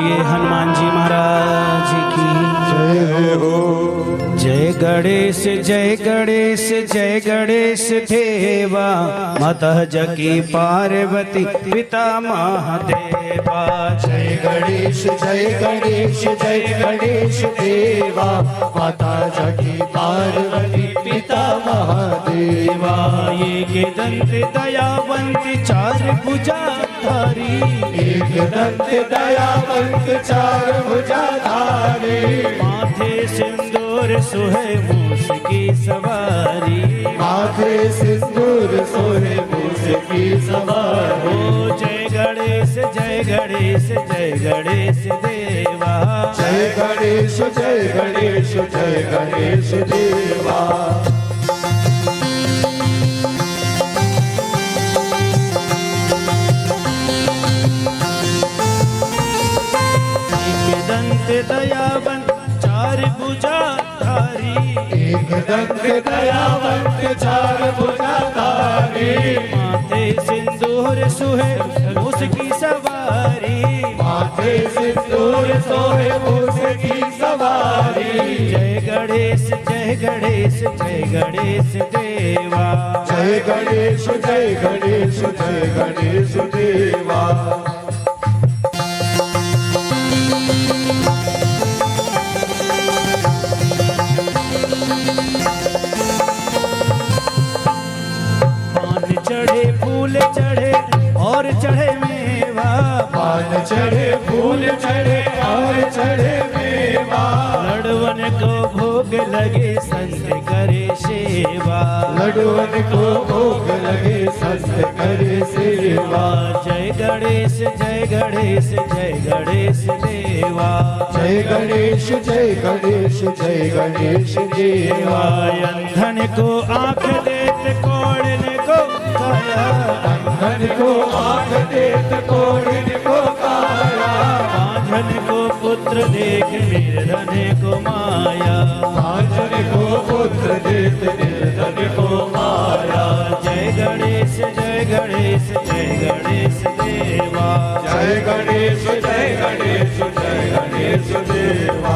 ये हनुमान जी महाराज की जय हो। जय गणेश जय गणेश जय गणेश देवा माता जकी पार्वती पिता महादेवा। जय गणेश जय गणेश जय गणेश देवा माता जगी पार्वती पिता महादेवा। एक दंत दयावंत चार भुजाधारी एक दंत दयावंत चार भुजाधारी माथे सिंदूर सुहे मूस की सवारी। माथे सिंदूर सोहे मूस की सवारी। ओ जय गणेश जय गणेश जय गणेश देवा। जय गणेश जय गणेश जय गणेश देवा। दंत दयावंत चार भुजाधारी एक दंत दयावंत चार भुजाधारी माथे सिंदूर सुहे उसकी सवारी। माथे सिंदूर सोहे मूस की सवारी। जय गणेश जय गणेश जय गणेश देवा। जय गणेश जय गणेश जय गणेश देवा। चढ़े फूल चढ़े और चढ़े मेवा। पान चढ़े फूल चढ़े और चढ़े मेवा। लड़वन को भोग लगे संत करे सेवा। लडुअन को भोग लगे संत करे सेवा। जय गणेश जय गणेश जय गणेश देवा। जय गणेश जय गणेश जय गणेश देवा। अंधन को आँख देत कोड़न को काया। अंधन को आँख देत कोड़न को काया। बांझन को पुत्र देख निर्धन को माया। बांझन को पुत्र देत निर्धन को माया। जय गणेश जय गणेश जय गणेश देवा। जय गणेश जय गणेश जय गणेश देवा।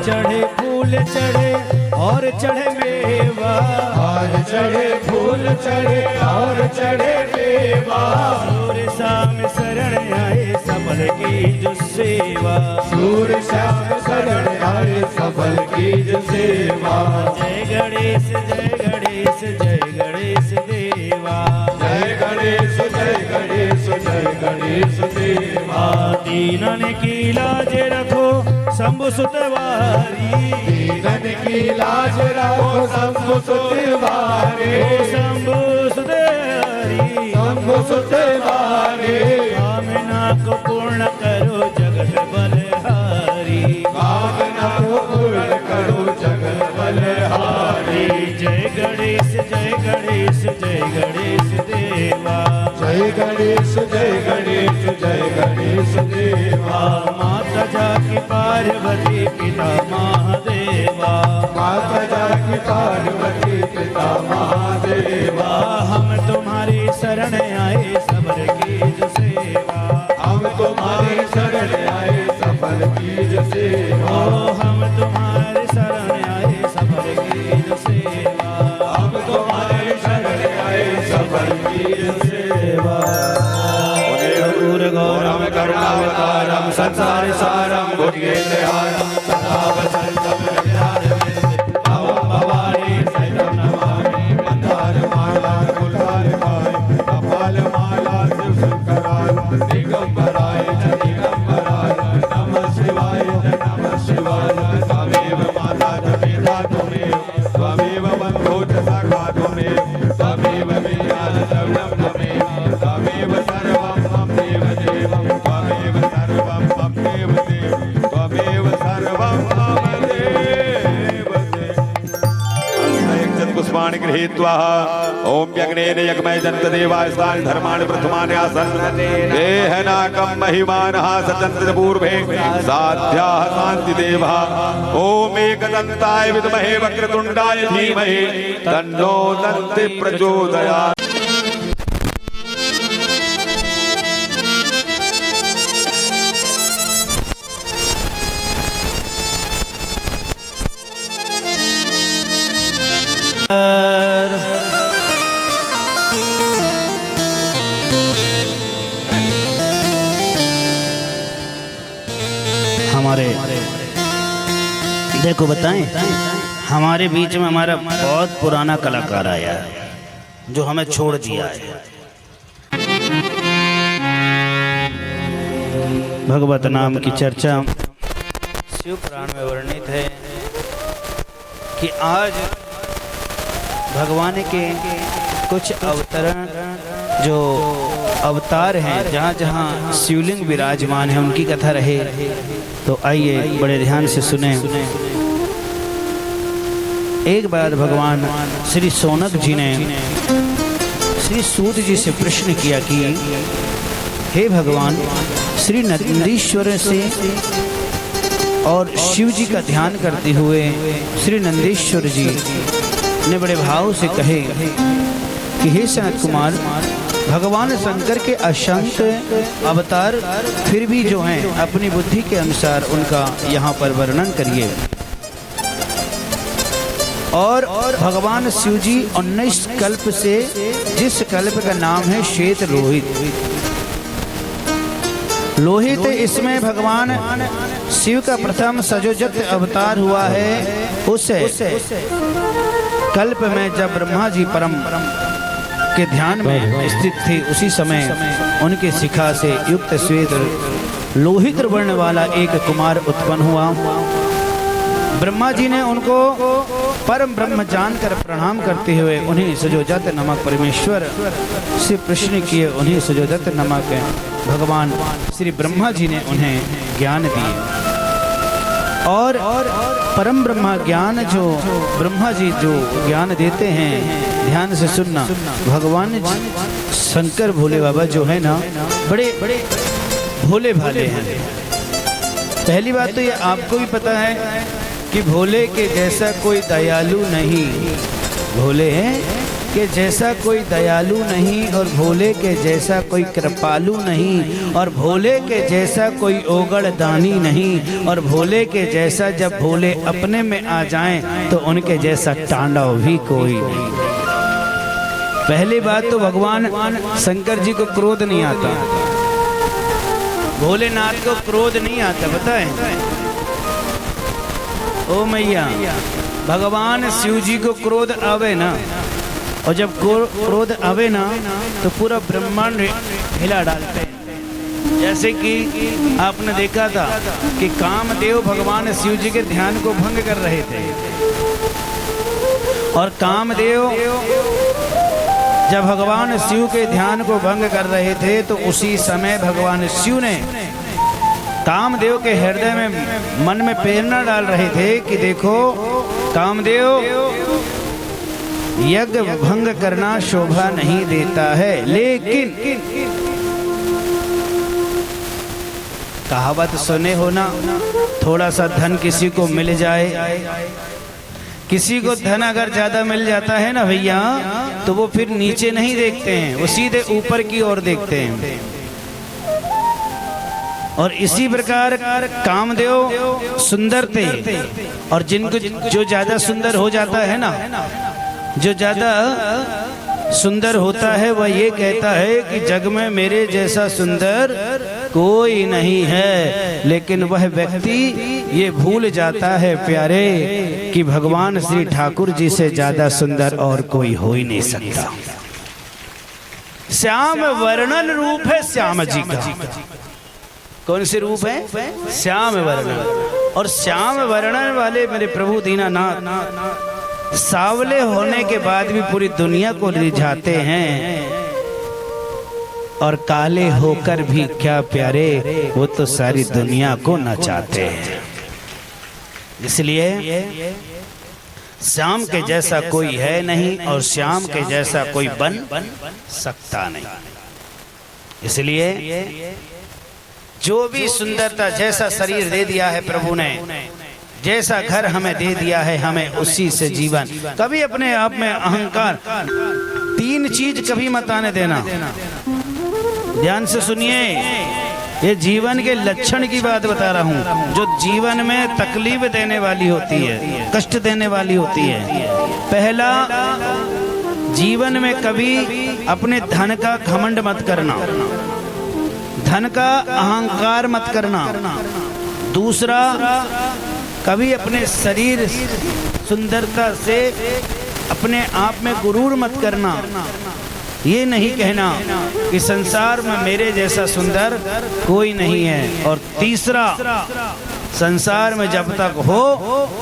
चढ़े फूल चढ़े और चढ़े मेवा। और चढ़े फूल चढ़े और चढ़े मेवा। सूर्य शाम शरण आए सबल की जो सेवा। सूर्य श्याम शरण आए सबल की जो सेवा। जय गणेश जय गणेश जय गणेश देवा। जय गणेश जय गणेश जय गणेश देवा। दीनन की लाज रखो शंभु सुतवारी। दीनन की लाज रखो शंभु सुतवारे। शंभु सुतवारी शंभु सुतवारे। कामना को पूर्ण करो जगत बलहारी। कामना को पूर्ण करो जगत बलहारी। जय गणेश जय गणेश जय गणेश देवा। जय गणेश जय गणेश जय गणेश देवा। माता जाकी पार्वती पिता महादेवा। माता जाकी पार्वती पिता महादेवा। हम तुम्हारी शरण आए सबर की जो सेवा। हम तुम्हारी शरण आए सफल की जो सेवा। हम तुम्हारे शरण आए सबर की जो सेवा। हम तुम्हारी शरण आए सफल की जो सेवा। गुरु गौरम करुणावतारम संसार सारम भुजगेन्द्रहारम सदा वसंतम पुष्पाणि गृहीत्वा ओम यज्ञेन यज्ञमय दंत देवास्तानि धर्माणि प्रथमानि आसन् देहनाकं महिमानः सतन्त्र पूर्वे साध्याः शान्ति देवः ओम एकदन्ताय विद्महे वक्रतुण्डाय धीमहि तन्नो दन्ति प्रचोदयात्। हमारे देखो बताएं, हमारे बीच में हमारा बहुत पुराना कलाकार आया है जो हमें छोड़ दिया है। भगवत नाम की चर्चा शिव पुराण में वर्णित है कि आज भगवान के कुछ अवतरण जो अवतार हैं, जहाँ जहाँ शिवलिंग विराजमान है उनकी कथा रहे। तो आइए बड़े ध्यान से सुने। एक बार भगवान श्री शौनक जी ने श्री सूत जी से प्रश्न किया कि हे भगवान, श्री नंदीश्वर से और शिव जी का ध्यान करते हुए श्री नंदीश्वर जी ने बड़े भाव से कहे कि हे सनत कुमार, भगवान शंकर के असंख्य अवतार फिर भी जो हैं अपनी बुद्धि के अनुसार उनका यहाँ पर वर्णन करिए। और भगवान शिव जी 19 कल्प से, जिस कल्प का नाम है श्वेत लोहित, लोहित इसमें भगवान शिव का प्रथम सजोजत अवतार हुआ है। उस कल्प में जब ब्रह्मा जी परम के ध्यान में स्थित थे, उसी समय उनके शिखा से युक्त श्वेत लोहित वर्ण वाला एक कुमार उत्पन्न हुआ। ब्रह्मा जी ने उनको परम ब्रह्म जानकर प्रणाम करते हुए उन्हें सजोजत नामक परमेश्वर से प्रश्न किए। उन्हें सजोजत नामक भगवान श्री ब्रह्मा जी ने उन्हें ज्ञान दिए। और परम ब्रह्मा ज्ञान जो ब्रह्मा जी जो ज्ञान देते हैं, ध्यान से सुनना, भगवान शंकर भोले बाबा जो है ना, बड़े बड़े भोले भाले हैं। पहली बात तो ये आपको भी पता है कि भोले के जैसा कोई दयालु नहीं, भोले हैं कि जैसा कोई दयालु नहीं, और भोले के जैसा कोई कृपालु नहीं, और भोले के जैसा कोई ओगड़ दानी नहीं, और भोले के जैसा जब भोले अपने में आ जाएं तो उनके जैसा तांडव भी कोई नहीं। पहली बात तो भगवान शंकर जी को क्रोध नहीं आता, भोलेनाथ को क्रोध नहीं आता, पता है? ओ मैया, भगवान शिव जी को क्रोध आवे ना, और जब क्रोध आवे ना तो पूरा ब्रह्मांड हिला डालते हैं। जैसे कि आपने देखा था कि कामदेव भगवान शिव जी के ध्यान को भंग कर रहे थे, और कामदेव जब भगवान शिव के ध्यान को भंग कर रहे थे तो उसी समय भगवान शिव ने कामदेव के हृदय में मन में प्रेरणा डाल रहे थे कि देखो कामदेव, यज्ञ भंग करना शोभा नहीं देता है, लेकिन कहावत सुने हो ना, थोड़ा सा धन किसी को मिल जाए, किसी को धन अगर ज्यादा मिल जाता है ना भैया, तो वो फिर नीचे नहीं देखते हैं, वो सीधे ऊपर की ओर देखते हैं। और इसी प्रकार कामदेव सुंदर थे, और जिनको जो ज्यादा सुंदर हो जाता है ना, जो ज्यादा सुंदर होता है वह ये कहता है कि जग में मेरे जैसा सुंदर कोई नहीं है। लेकिन वह व्यक्ति ये भूल जाता है प्यारे कि भगवान श्री ठाकुर जी से ज्यादा सुंदर और कोई हो ही नहीं सकता। श्याम वर्णन रूप है श्याम जी का। कौन से रूप है? श्याम वर्णन। और श्याम वर्णन वाले मेरे प्रभु दीनानाथ सावले होने के बाद भी पूरी दुनिया को रिझाते हैं, और काले होकर भी क्या प्यारे, वो तो सारी दुनिया को नचाते हैं। इसलिए श्याम के जैसा कोई है नहीं और श्याम के जैसा कोई बन सकता नहीं। इसलिए जो भी सुंदरता, जैसा शरीर दे दिया है प्रभु ने, जैसा घर हमें दे दिया है, हमें उसी से जीवन, कभी अपने आप में अहंकार, तीन चीज कभी मत आने देना। ध्यान से सुनिए, ये जीवन के लक्षण की बात बता रहा हूँ, जो जीवन में तकलीफ देने वाली होती है, कष्ट देने वाली होती है। पहला, जीवन में कभी अपने धन का घमंड मत करना, धन का अहंकार मत करना। दूसरा, कभी अपने शरीर सुंदरता से अपने आप में गुरूर मत करना। ये नहीं कहना कि संसार में मेरे जैसा सुंदर कोई नहीं है। और तीसरा, संसार में जब तक हो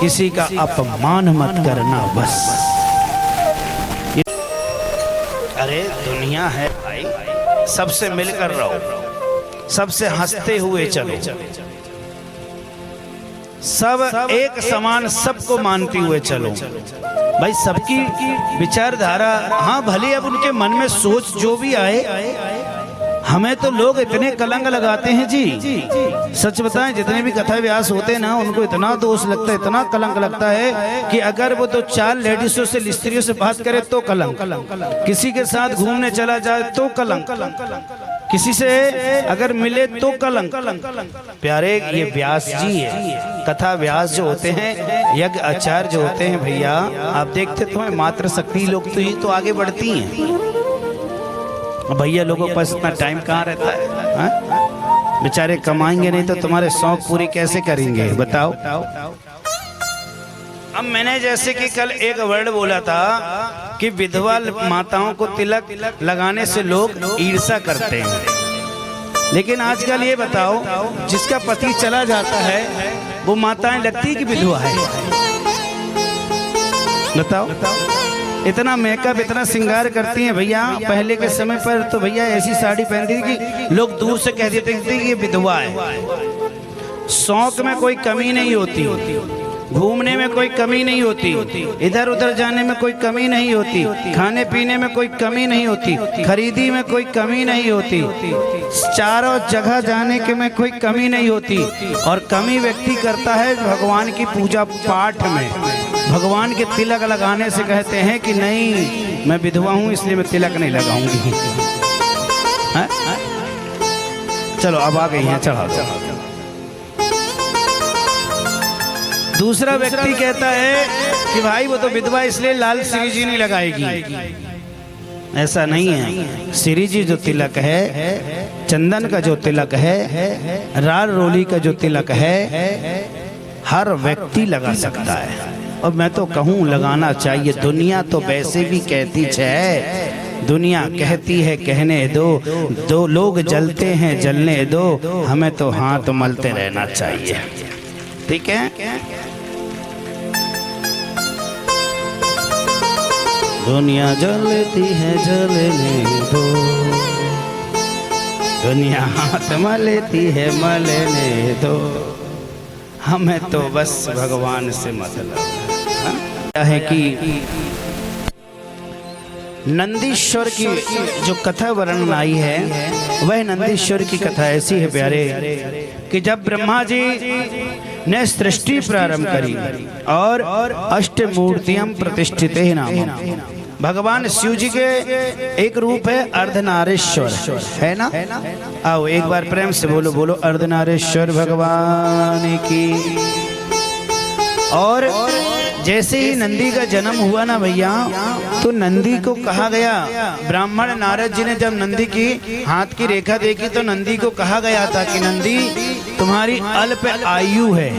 किसी का अपमान मत करना। बस अरे दुनिया है भाई, सबसे मिलकर रहो, सबसे हंसते हुए चलो, सब एक समान, सबको मानते हुए चलो। भाई सबकी विचारधारा, हाँ भले अब उनके मन में सोच जो भी आए, हमें तो लोग इतने कलंक लगाते हैं जी, सच बताएं, जितने भी कथा व्यास होते हैं ना, उनको इतना दोष लगता है, इतना कलंक लगता है कि अगर वो तो 4 लेडीजों से, स्त्रियों से बात करे तो कलंक, किसी के साथ घूमने चला जाए तो कलंक, किसी से अगर मिले तो कलंक। प्यारे, ये व्यास जी है, कथा व्यास जो होते हैं, यज्ञ आचार्य जो होते हैं भैया, आप देखते तो हैं, मात्र शक्ति लोग तो ही तो आगे बढ़ती हैं। भैया लोगों के पास इतना टाइम कहाँ रहता है, हा? बेचारे कमाएंगे नहीं तो तुम्हारे शौक पूरी कैसे करेंगे बताओ। अब मैंने जैसे कि कल एक वर्ड बोला था कि विधवा माताओं को तिलक लगाने से लोग ईर्ष्या करते हैं, लेकिन आजकल ये बताओ, जिसका पति चला जाता है वो माताएं लगती कि विधवा है? बताओ, इतना मेकअप, इतना श्रृंगार करती हैं भैया। पहले के समय पर तो भैया ऐसी साड़ी पहनती थी कि लोग दूर से कह देते थे कि ये विधवा है। शौक में कोई कमी नहीं होती, घूमने में कोई कमी नहीं होती, इधर उधर जाने में कोई कमी नहीं होती, खाने पीने में कोई कमी नहीं होती, खरीदी में कोई कमी नहीं होती, चारों जगह जाने के में कोई कमी नहीं होती। और कमी व्यक्ति करता है भगवान की पूजा पाठ में, भगवान के तिलक लगाने से कहते हैं कि नहीं, मैं विधवा हूँ इसलिए मैं तिलक नहीं लगाऊंगी। चलो अब आ गई हैं, चढ़ा। दूसरा व्यक्ति कहता है कि भाई वो तो विधवा इसलिए लाल श्री जी नहीं लगाएगी। ऐसा नहीं है। श्री जी जो तिलक है, चंदन का जो तिलक है, राल रोली का जो तिलक है, हर व्यक्ति लगा सकता है। और मैं तो कहूँ लगाना चाहिए। दुनिया तो वैसे भी कहती है, दुनिया कहती है कहने दो लोग जलते हैं जलने दो, हमें तो हाथ मलते रहना चाहिए। ठीक है, दुनिया जलती है जलने दो, दुनिया हाथ मलती है मलने दो, हमें तो बस भगवान से मतलब है। कि नंदीश्वर की जो कथा वर्णन आई है, वह नंदीश्वर की कथा ऐसी है प्यारे कि जब ब्रह्मा जी ने सृष्टि प्रारंभ करी और अष्टमूर्तियां प्रतिष्ठित है नाम, भगवान शिव जी के एक रूप है अर्धनारीश्वर, है ना? आओ एक बार प्रेम से बोलो, बोलो अर्धनारीश्वर भगवान की। और जैसे ही नंदी का जन्म हुआ ना भैया, तो नंदी को कहा गया, ब्राह्मण नारद जी ने जब नंदी की हाथ की रेखा देखी तो नंदी को कहा गया था कि नंदी तुम्हारी अल्प आयु है।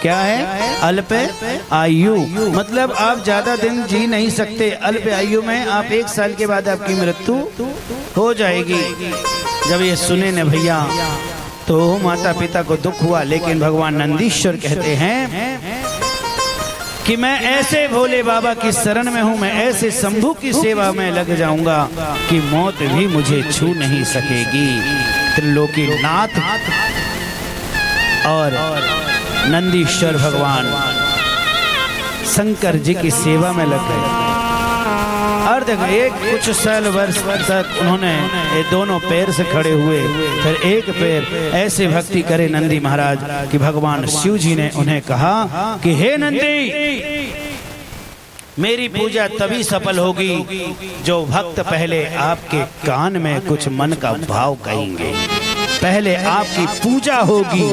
क्या है? अल्प आयु, मतलब आप ज्यादा दिन जी नहीं सकते। अल्प आयु में आप 1 साल के बाद आपकी मृत्यु हो जाएगी। जब ये सुने न भैया तो माता पिता को दुख हुआ, लेकिन भगवान नंदीश्वर कहते हैं कि मैं ऐसे भोले बाबा की शरण में हूँ, मैं ऐसे शंभू की सेवा में लग जाऊंगा कि मौत भी मुझे छू नहीं सकेगी। त्रिलोकी नाथ और नंदीश्वर भगवान शंकर जी की सेवा में लग गए। और देखो एक कुछ साल वर्ष तक उन्होंने ये दोनों पैर से खड़े हुए, फिर एक पैर ऐसे भक्ति करे नंदी महाराज कि भगवान शिव जी ने उन्हें कहा कि हे नंदी, मेरी पूजा तभी सफल होगी जो भक्त पहले आपके कान में कुछ मन का भाव कहेंगे। पहले आपकी पूजा होगी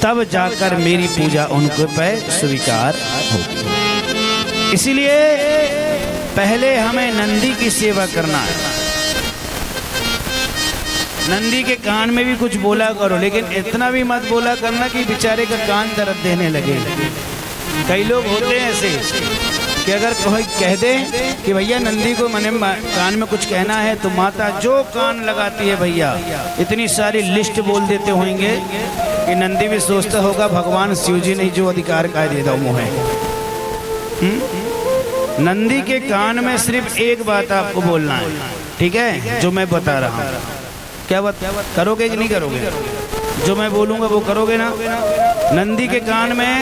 तब जाकर मेरी पूजा उनको पे स्वीकार होगी। इसलिए पहले हमें नंदी की सेवा करना है। नंदी के कान में भी कुछ बोला करो, लेकिन इतना भी मत बोला करना कि बेचारे का कान दर्द देने लगे। कई लोग होते हैं ऐसे कि अगर कोई कह दे कि भैया नंदी को मैंने कान में कुछ कहना है, तो माता जो कान लगाती है भैया इतनी सारी लिस्ट बोल देते होंगे कि नंदी भी सोचता होगा भगवान शिव जी ने जो अधिकार का दे दो मुझे। नंदी के कान में सिर्फ एक बात आपको बोलना है, ठीक है, जो मैं बता रहा हूँ। क्या बात करोगे कि नहीं करोगे? जो मैं बोलूँगा वो करोगे ना? नंदी के कान में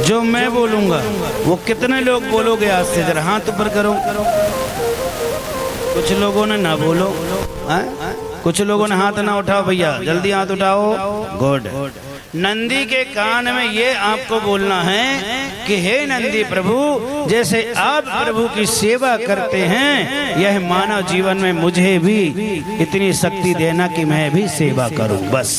जो मैं बोलूँगा वो कितने लोग बोलोगे? आज से जरा हाथ ऊपर करो। कुछ लोगों ने ना बोलो, कुछ लोगों ने हाथ ना उठाओ। भैया जल्दी हाथ उठाओ। गुड। नंदी के कान में ये आपको बोलना है कि हे नंदी प्रभु, जैसे आप प्रभु की सेवा करते हैं, यह मानव जीवन में मुझे भी इतनी शक्ति देना कि मैं भी सेवा करूं। बस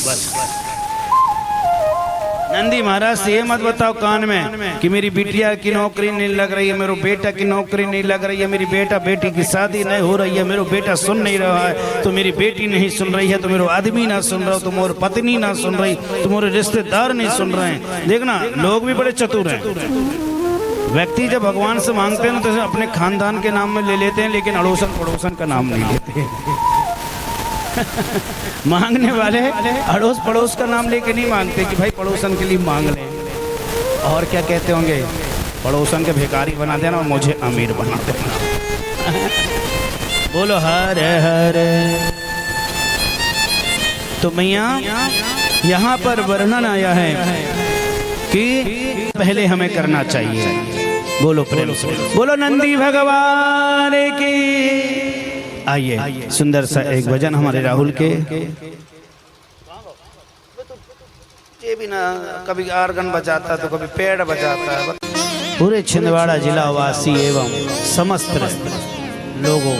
नंदी महाराज से ये मत बताओ कान में कि मेरी बिटिया की नौकरी नहीं लग रही है, मेरे बेटा की नौकरी नहीं लग रही है, मेरी बेटा बेटी की शादी नहीं हो रही है, मेरा बेटा सुन नहीं रहा है, तो मेरी बेटी नहीं सुन रही है, तो मेरा आदमी ना सुन रहा, तो मोर पत्नी ना सुन रही, तो मोरे रिश्तेदार नहीं सुन रहे हैं। देखना लोग भी बड़े चतुर हैं। व्यक्ति जब भगवान से मांगते हैं तो अपने खानदान के नाम में ले लेते हैं, लेकिन अड़ोसन पड़ोसन का नाम नहीं लेते। मांगने वाले अड़ोस पड़ोस का नाम लेके नहीं मांगते कि भाई पड़ोसन के लिए मांग लें। और क्या कहते होंगे? पड़ोसन के भिखारी बना देना और मुझे अमीर बना देना। बोलो हर हर। तो मैया यहाँ पर वर्णन आया है कि पहले हमें करना चाहिए। बोलो प्रेम से बोलो नंदी भगवान की। आइए सुंदर सा एक भजन हमारे राहुल के। ये भी ना कभी आर्गन बजाता तो कभी पेड़ बजाता है। पूरे छिंदवाड़ा जिला वासी एवं समस्त लोगों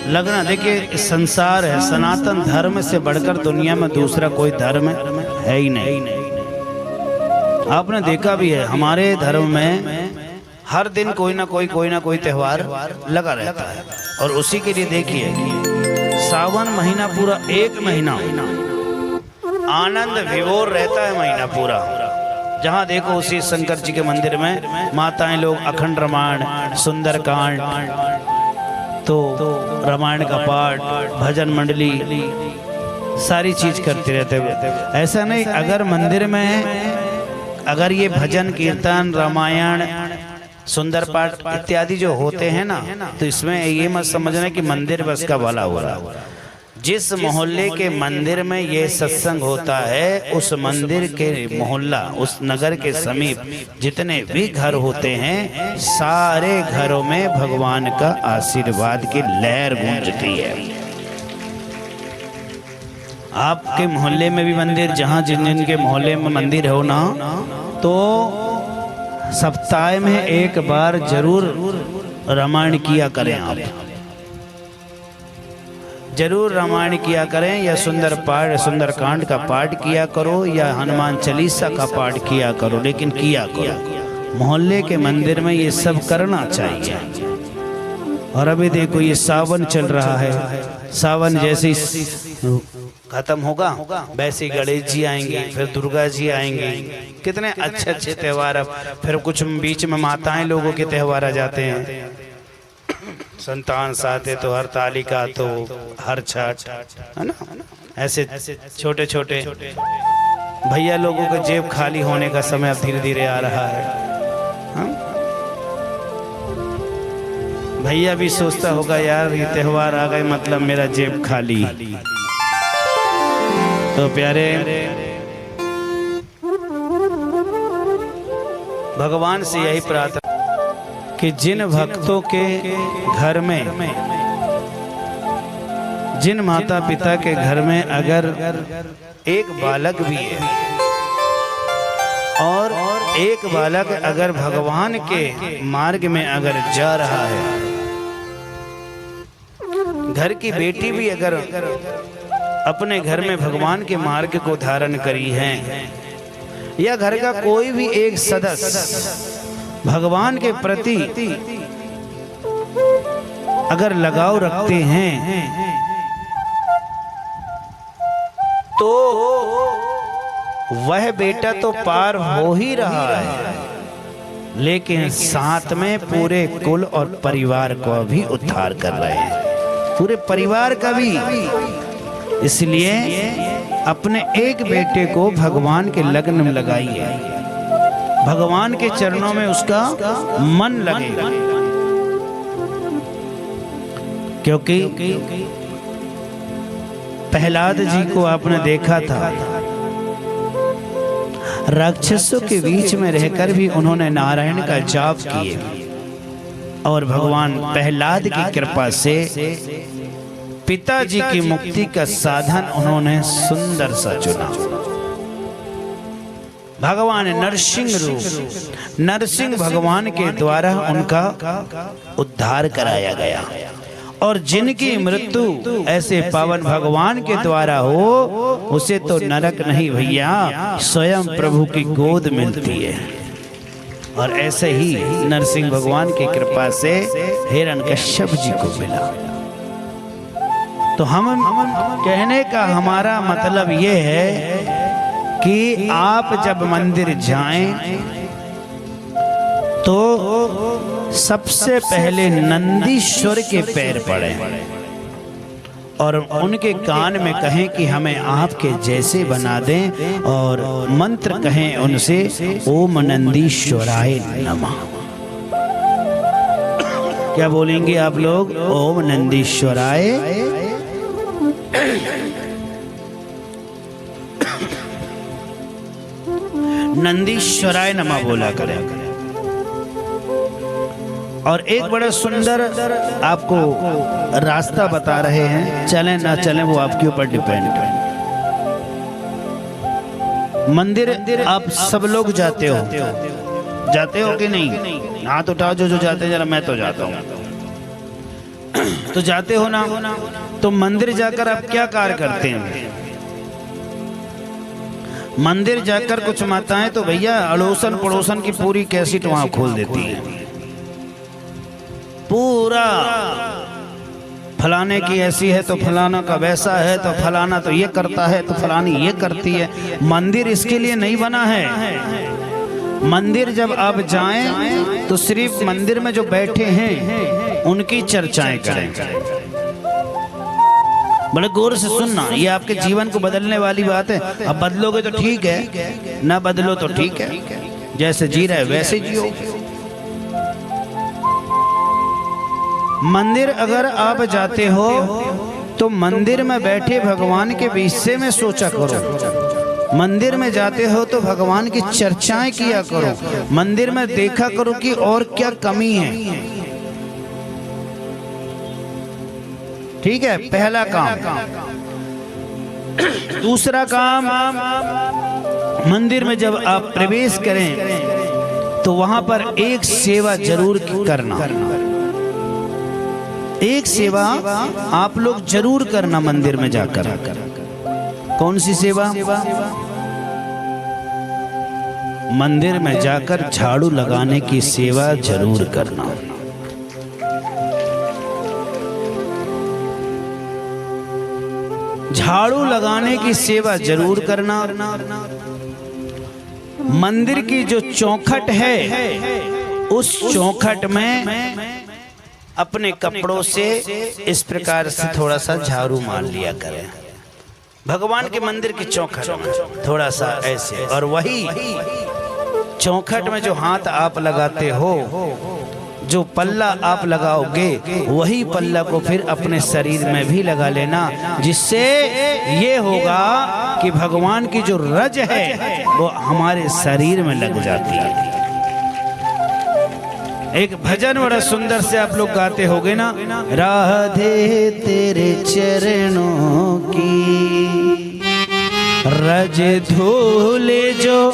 लगना, देखिए संसार है, सनातन धर्म से बढ़कर दुनिया में दूसरा कोई धर्म है ही नहीं। आपने देखा भी है हमारे धर्म में हर दिन कोई ना कोई त्योहार लगा रहता है। और उसी के लिए देखिए सावन महीना पूरा एक महीना आनंद विभोर रहता है। महीना पूरा जहाँ देखो उसी शंकर जी के मंदिर में माताएं लोग अखंड रामायण, सुंदरकांड, तो रामायण का पाठ, भजन मंडली, सारी चीज करते रहते हुए। ऐसा नहीं, अगर मंदिर में अगर ये भजन कीर्तन रामायण सुंदर पाठ इत्यादि जो होते हैं ना, तो इसमें ये मत समझना कि मंदिर बस का भला हो रहा। जिस मोहल्ले के मंदिर में ये सत्संग होता है, उस मंदिर के मोहल्ला, उस नगर के समीप जितने भी घर होते हैं, सारे घरों में भगवान का आशीर्वाद की लहर गूंजती है। आपके मोहल्ले में भी मंदिर, जहाँ जिन के मोहल्ले में मंदिर हो ना, तो सप्ताह में एक बार जरूर रामायण किया करें। आप जरूर रामायण किया करें, या सुंदरकांड का पाठ किया करो, या हनुमान चालीसा का पाठ किया करो, लेकिन किया करो। मोहल्ले के मंदिर में ये सब करना चाहिए। और अभी देखो ये सावन चल रहा है, सावन जैसे खत्म होगा वैसे गणेश जी आएंगे, फिर दुर्गा जी आएंगे, कितने अच्छे अच्छे त्योहार। अब फिर कुछ बीच में माताएं लोगों के त्योहार आ जाते हैं, संतान साथे तो हर तालिका, तो हर छठ, है ना। ऐसे छोटे छोटे भैया लोगों का जेब खाली होने का समय अब धीरे धीरे आ रहा है। भैया भी सोचता होगा यार ये त्योहार आ गए, मतलब मेरा जेब खाली। तो प्यारे भगवान से यही प्रार्थना कि जिन भक्तों के घर में, जिन माता पिता के घर में अगर एक बालक भी है और एक बालक अगर भगवान के मार्ग में अगर जा रहा है, घर की बेटी भी अगर अपने घर में भगवान के मार्ग को धारण करी है, या घर का कोई भी एक सदस्य भगवान के प्रति अगर लगाव रखते हैं, तो वह बेटा तो पार हो ही रहा है, लेकिन साथ में पूरे कुल और परिवार को भी उद्धार कर रहे हैं, पूरे परिवार का भी। इसलिए अपने एक बेटे को भगवान के लगन में लगाइए, भगवान के चरणों में उसका मन लगेगा। क्योंकि प्रहलाद जी को आपने देखा था, राक्षसों के बीच में रहकर भी उन्होंने नारायण का जाप किए और भगवान प्रहलाद की कृपा से पिताजी की मुक्ति का साधन उन्होंने सुंदर सा चुना। भगवान नरसिंह रूप, नरसिंह भगवान के द्वारा उनका उद्धार कराया गया। और जिनकी मृत्यु ऐसे पावन भगवान के द्वारा हो, उसे तो नरक नहीं भैया, स्वयं प्रभु की गोद मिलती है। और ऐसे ही नरसिंह भगवान की कृपा से हिरण्यकश्यप जी को मिला। तो हम कहने का हमारा मतलब ये है कि आप जब मंदिर जाएं तो सबसे पहले नंदीश्वर के पैर पड़ें और उनके कान में कहें कि हमें आपके जैसे बना दें, और मंत्र कहें उनसे, ओम नंदीश्वराय नमः। क्या बोलेंगे आप लोग? ओम नंदीश्वराय नंदीश्वराय नमः बोला करें। और एक बड़ा सुंदर आपको रास्ता बता रहे हैं, चलें ना चलें वो आपके ऊपर डिपेंड है। मंदिर आप सब लोग जाते हो कि नहीं? हाथ उठाओ जो जाते हैं, जरा मैं तो जाता हूँ। तो जाते हो ना? तो मंदिर जाकर आप क्या कार्य करते हैं? मंदिर जाकर कुछ माताएं तो भैया अड़ोसन पड़ोसन की पूरी कैसेट वहां खोल देती है, पूरा फलाने की ऐसी है तो फलाना का वैसा है, तो फलाना तो ये करता है, तो फलानी ये करती है। मंदिर इसके लिए नहीं बना है। मंदिर जब आप जाएं तो सिर्फ मंदिर में जो बैठे हैं उनकी चर्चाएं करें। बड़े गौर से सुनना, ये आपके जीवन को बदलने वाली बात है। अब बदलोगे तो ठीक है, ना बदलो तो ठीक है, जैसे जी रहे वैसे जियो। मंदिर अगर आप जाते हो तो मंदिर में बैठे भगवान के विषय में सोचा करो। मंदिर में जाते हो तो भगवान की चर्चाएं किया करो। मंदिर में देखा करो कि और क्या कमी है। ठीक है, पहला काम। दूसरा काम, मंदिर में जब आप प्रवेश करें तो वहां पर एक सेवा जरूर करना। एक सेवा आप लोग जरूर करना मंदिर में जाकर। कौन सी सेवा? मंदिर में जाकर झाड़ू लगाने की सेवा जरूर करना। झाड़ू लगाने की सेवा जरूर करना। मंदिर की जो चौखट है उस चौखट में अपने कपड़ों से इस प्रकार से थोड़ा सा झाड़ू मार लिया करें। भगवान के मंदिर की चौखट में थोड़ा सा ऐसे, और वही चौखट में जो हाथ आप लगाते हो, जो पल्ला आप लगाओगे, वही पल्ला को फिर अपने शरीर में भी लगा लेना, जिससे ये होगा कि भगवान की जो रज है वो हमारे शरीर में लग जाती है। एक भजन बड़ा सुंदर से आप लोग गाते होगे ना, राधे तेरे चरणों की रज धूले जो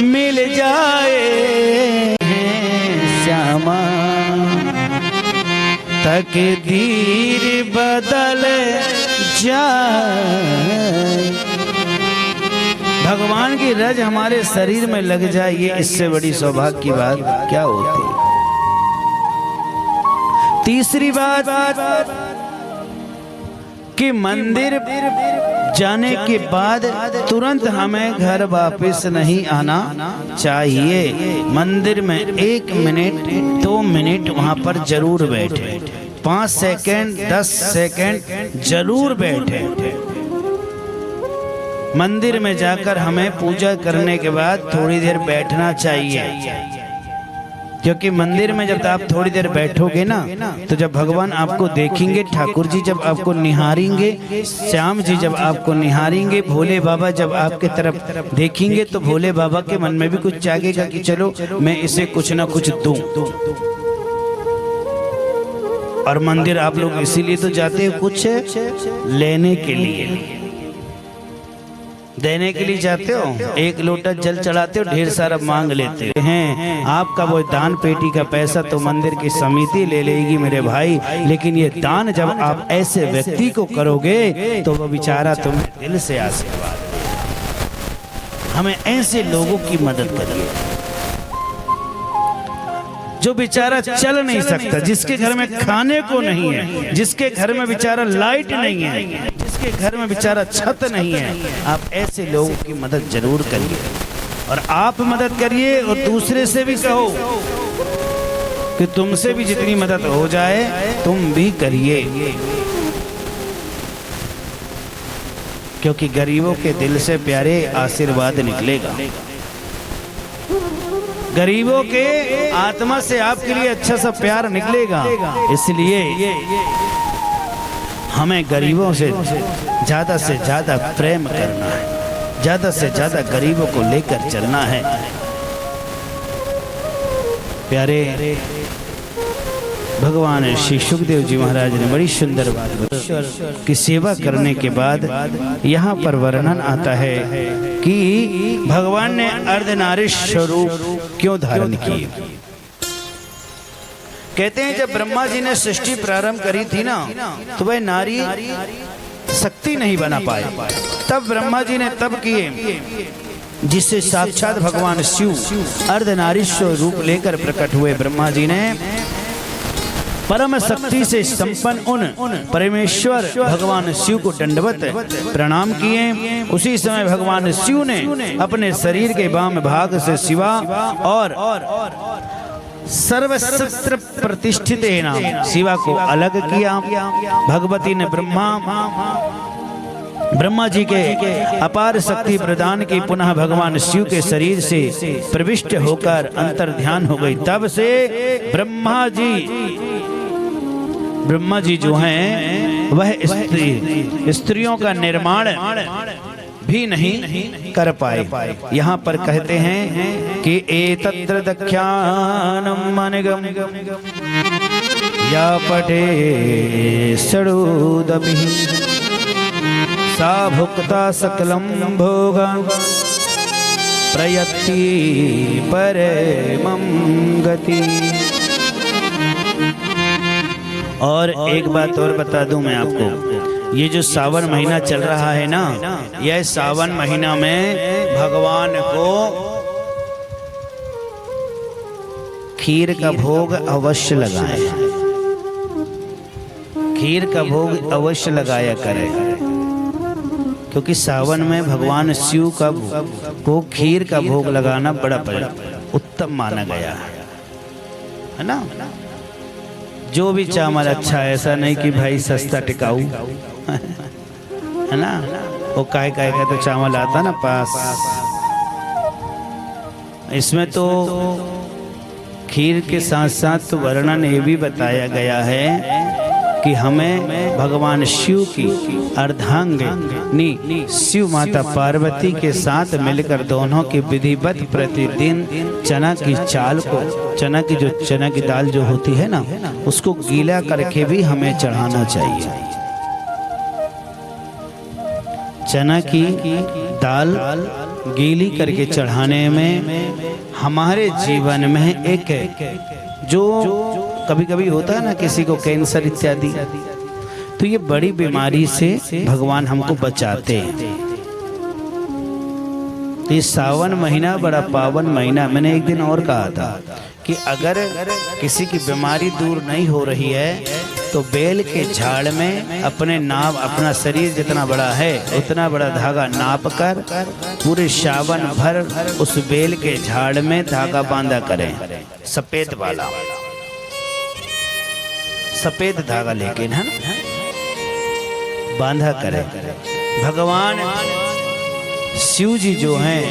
मिल जाए श्यामा, तकदीर बदल जाए। भगवान की रज हमारे शरीर में लग जाए, ये इससे बड़ी सौभाग्य की बात क्या होती। तीसरी बात कि मंदिर जाने के बाद तुरंत हमें घर वापस नहीं आना चाहिए। मंदिर में 1 मिनट 2 मिनट वहां पर जरूर बैठे, 5 सेकंड 10 सेकंड जरूर बैठे। मंदिर में जाकर हमें पूजा करने के बाद थोड़ी देर बैठना चाहिए, क्योंकि मंदिर में जब आप थोड़ी देर बैठोगे ना, तो जब भगवान आपको देखेंगे, ठाकुर जी जब आपको निहारेंगे, श्याम जी जब आपको निहारेंगे, भोले बाबा जब आपके तरफ देखेंगे, तो भोले बाबा के मन में भी कुछ जागेगा कि चलो मैं इसे कुछ ना कुछ दूं। और मंदिर आप लोग इसीलिए तो जाते हैं, कुछ लेने के लिए, देने के लिए जाते हो। 1 लोटा जल चढ़ाते हो, ढेर सारा मांग लेते हैं। आपका वो दान पेटी का पैसा तो मंदिर की समिति ले लेगी मेरे भाई, लेकिन ये दान जब आप ऐसे व्यक्ति को करोगे तो वो बेचारा तुम्हें दिल से आशीर्वाद देगा। हमें ऐसे लोगों की मदद करिए जो बेचारा चल नहीं सकता, जिसके घर में खाने को नहीं है, जिसके घर में बेचारा लाइट नहीं है, जिसके घर में बेचारा छत नहीं है। आप ऐसे लोगों की मदद जरूर करिए, और आप मदद करिए और दूसरे से भी कहो कि तुमसे भी जितनी मदद हो जाए तुम भी करिए, क्योंकि गरीबों के दिल से प्यारे आशीर्वाद निकलेगा। गरीबों के आत्मा से आपके लिए अच्छा सा प्यार निकलेगा। इसलिए हमें गरीबों से ज्यादा प्रेम करना है, ज्यादा से ज्यादा गरीबों को लेकर चलना है। प्यारे भगवान श्री सुखदेव जी महाराज ने बड़ी सुंदर बात बताई कि सेवा करने के बाद यहाँ पर वर्णन आता है कि भगवान ने अर्धनारीश्वर स्वरूप क्यों धारण किए। कहते हैं जब ब्रह्मा जी ने सृष्टि प्रारंभ करी थी ना, तो वह नारी शक्ति नहीं बना पाए, तब ब्रह्मा जी ने तब किए, जिससे साक्षात भगवान शिव अर्धनारीश्वर रूप लेकर प्रकट हुए। ब्रह्मा जी ने परम शक्ति से संपन्न उन परमेश्वर भगवान शिव को दंडवत प्रणाम किए। उसी समय भगवान शिव ने अपने शरीर के वाम भाग से शिवा और सर्वशस्त्र प्रतिष्ठित नाम शिवा को अलग किया। भगवती ने ब्रह्मा जी के अपार शक्ति प्रदान की, पुनः भगवान शिव के शरीर से प्रविष्ट होकर अंतर ध्यान हो गई। तब से ब्रह्मा जी जो हैं वह स्त्रियों का निर्माण भी नहीं कर पाए। यहाँ पर कहते हैं कि एतत्र दख्यानम अनिगम या पटे षडूदपि सा भुक्ता सकलम भोगा प्रयति परमं गति। और एक बात और बता दूं मैं आपको, ये जो सावन महीना चल रहा है ना, यह सावन महीना में भगवान को खीर का भोग अवश्य लगाएं, खीर का भोग अवश्य लगाया करें, क्योंकि सावन में भगवान शिव का को खीर का भोग लगाना बड़ा उत्तम माना गया है ना। जो भी चावल अच्छा है, ऐसा नहीं कि भाई सस्ता टिकाऊ है ना, वो काय का तो चावल आता ना पास। इसमें तो खीर के साथ साथ तो वर्णन ये भी बताया गया है कि हमें भगवान शिव की अर्धांगिनी शिव माता पार्वती के साथ मिलकर दोनों की विधिवत प्रतिदिन चना की चाल को, चना की दाल जो होती है ना, उसको गीला करके भी हमें चढ़ाना चाहिए। चना की दाल गीली करके चढ़ाने में हमारे जीवन में एक जो कभी कभी होता है ना किसी को कैंसर इत्यादि, तो ये बड़ी बीमारी से भगवान हमको बचाते हैं। तो ये सावन महीना बड़ा पावन महीना। मैंने एक दिन और कहा था कि अगर किसी की बीमारी दूर नहीं हो रही है तो बेल के झाड़ में अपना शरीर जितना बड़ा है उतना बड़ा धागा नाप कर पूरे सावन भर उस बेल के झाड़ में धागा बांधा करें, सफेद वाला, सफेद धागा लेके ना बांधा करें। भगवान शिव जी जो हैं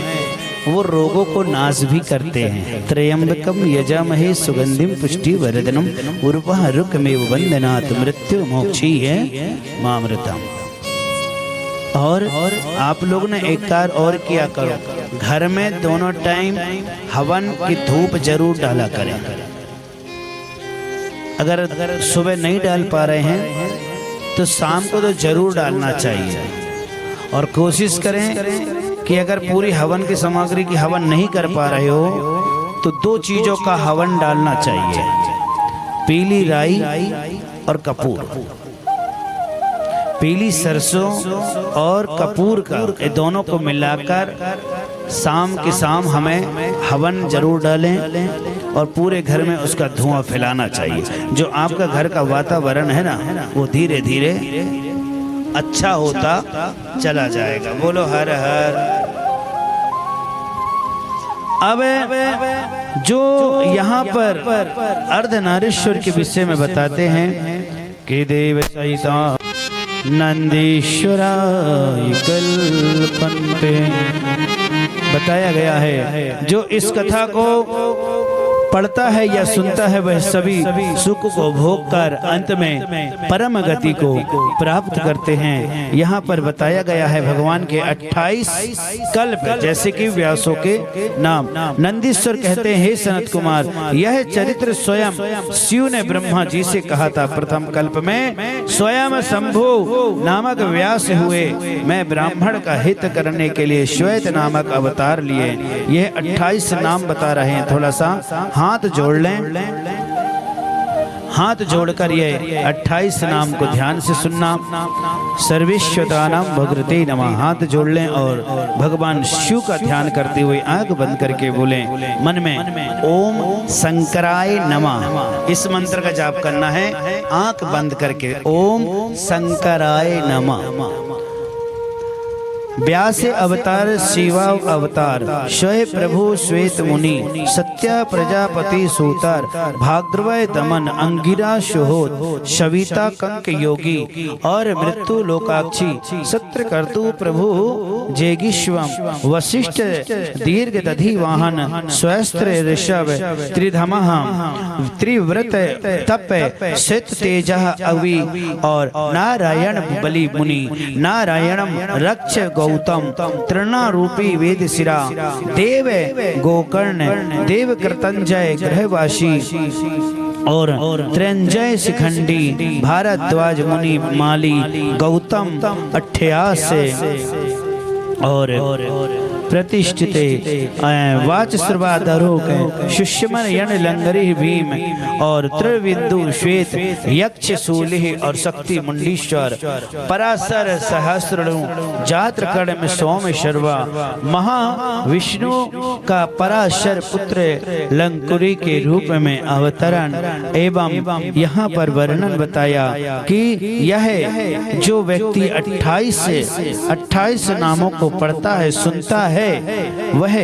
वो रोगों को नाश भी करते हैं। त्रयंबकम यजामहे सुगंधिम पुष्टि वरदनम उर्वः रुकमेव वंदनात् मृत्यु मोक्षी है मामृतम। और आप लोग ने एक कार्य और किया करो, घर में दोनों टाइम हवन की धूप जरूर डाला करें। अगर सुबह नहीं डाल पा रहे हैं तो शाम को तो जरूर डालना चाहिए। और कोशिश करें कि अगर पूरी हवन की सामग्री की हवन नहीं कर पा रहे हो तो 2 चीजों का हवन डालना चाहिए, पीली राई और कपूर। पीली सरसों और कपूर का ये दोनों को मिलाकर शाम के शाम हमें हवन जरूर डालें और पूरे घर में उसका धुआं फैलाना चाहिए। जो आपका घर का वातावरण है ना वो धीरे धीरे अच्छा होता चला जाएगा। बोलो हर हर। अब जो यहाँ पर अर्धनारीश्वर के विषय में बताते हैं कि देव सहिता नंदीश्वराय कल्पन्ते, बताया गया है जो इस कथा को पढ़ता है या सुनता है वह सभी सुख को भोग कर अंत में परम गति को प्राप्त करते हैं। यहाँ पर बताया गया है भगवान के 28 कल्प, जैसे कि व्यासों के नाम। नंदीश्वर कहते हैं, हे सनत कुमार, यह चरित्र स्वयं शिव ने ब्रह्मा जी से कहा था। प्रथम कल्प में स्वयं शंभु नामक व्यास हुए, मैं ब्राह्मण का हित करने के लिए श्वेत नामक अवतार लिए। यह 28 नाम बता रहे हैं। थोड़ा सा हाथ जोड़ लें, हाथ जोड़कर ये 28 नाम को ध्यान से सुनना। सर्वेश्वतानां भगवते नमः। हाथ जोड़ लें और भगवान शिव का ध्यान करते हुए आंख बंद करके बोलें मन में ओम शंकराय नमः। इस मंत्र का जाप करना है आंख बंद करके, ओम शंकराय नमः। व्यास अवतार, शिवा अवतार, स्वय प्रभु श्वेत मुनि, सत्या प्रजापति सूतार, भाद्रवय दमन, अंगिरा सुहोत, शविता कंक योगी और मृत्यु लोकाक्षी, सत्रकर्तु प्रभु जेगिश्वम, वशिष्ठ दीर्घ दधि वाहन, स्वस्त्र ऋषभ, त्रिधमः, त्रिव्रत तप, सित तेजः अवि और नारायण बलि मुनि, नारायणम रक्ष गौतम, तृणारूपी वेद शिरा, देव गोकर्ण, देव कृतंजय ग्रहवासी और त्रिंजय शिखंडी, भारद्वाज मुनि माली, गौतम 88 और प्रतिष्ठित वाच श्रवाधरोक, सुष्मन यण लंगरी भीम और त्रिविंदु श्वेत यक्ष शूलि और शक्ति मुंडीश्वर, पराशर सहस्रणु, जात्र कड़म सोम शर्वा, महाविष्णु का पराशर पुत्र लंकुरी के रूप में अवतरण। एवं यहाँ पर वर्णन बताया कि यह जो व्यक्ति 28 नामों को पढ़ता है, सुनता है है वह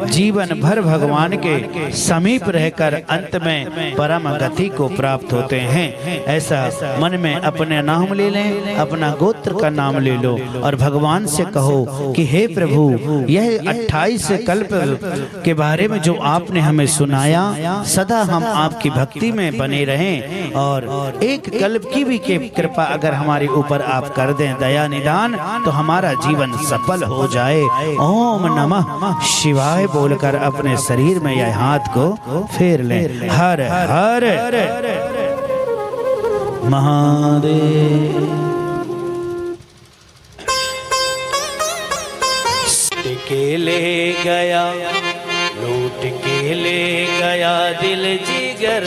जीवन भर भगवान के समीप रहकर अंत में परम गति को प्राप्त होते हैं। ऐसा मन में अपने नाम ले लें, अपना गोत्र का नाम ले लो और भगवान से कहो कि हे प्रभु, यह 28 कल्प के बारे में जो आपने हमें सुनाया, सदा हम आपकी भक्ति में बने रहें और एक कल्प की भी कृपा अगर हमारे ऊपर आप कर दें दया निदान, तो हमारा जीवन सफल हो जाए। ओम नमः शिवाय बोलकर अपने शरीर में यह हाथ को फेर लें। हर हर महादेव। के ले गया, लूट के ले गया दिल जिगर,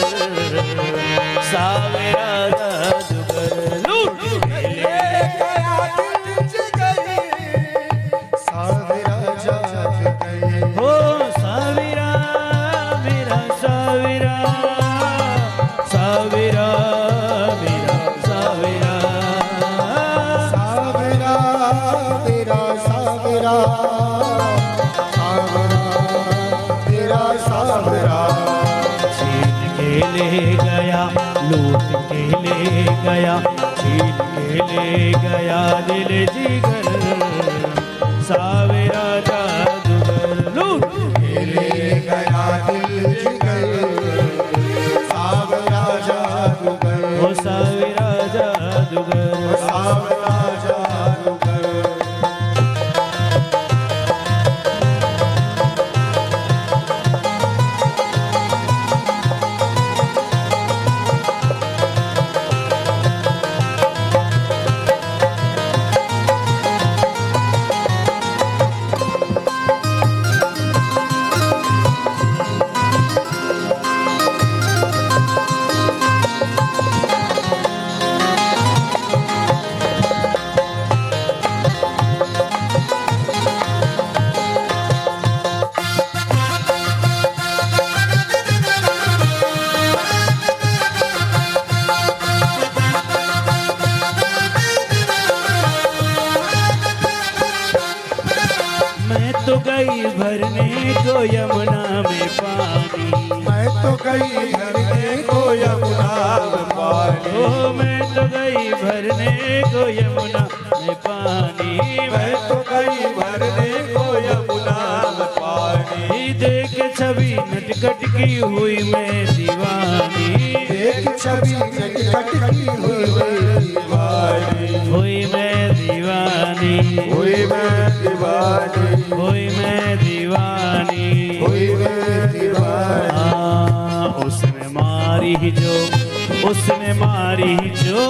सावरा जादूगर लूट के ले गया दिल जिगर, सावरा जादूगर हो सावरा मेरा सावरा, सावरा मेरा सावरा, सावरा मेरा सावरा, ले गया, लूट के ले गया, छीन के ले गया दिल जिगर, सावरा जादूगर लूट के ले गया दिल जिगर, सावरा जादूगर ओ सावरा जादूगर, सावरा जादूगर। तो गई भरने को यमुना में पानी, मैं तो गई भरने को यमुना में पानी, ओ मैं तो गई भरने को यमुना में पानी, मैं तो गई भरने को यमुना में पानी। देख छवि नटखट की हुई मैं दीवानी, देख छवि नटखट की हुई मैं दीवानी, हुई मैं दीवानी, हुई मैं दीवानी, हुई मैं दीवानी, हुई मैं दीवानी। उसने मारी जो, उसने मारी जो,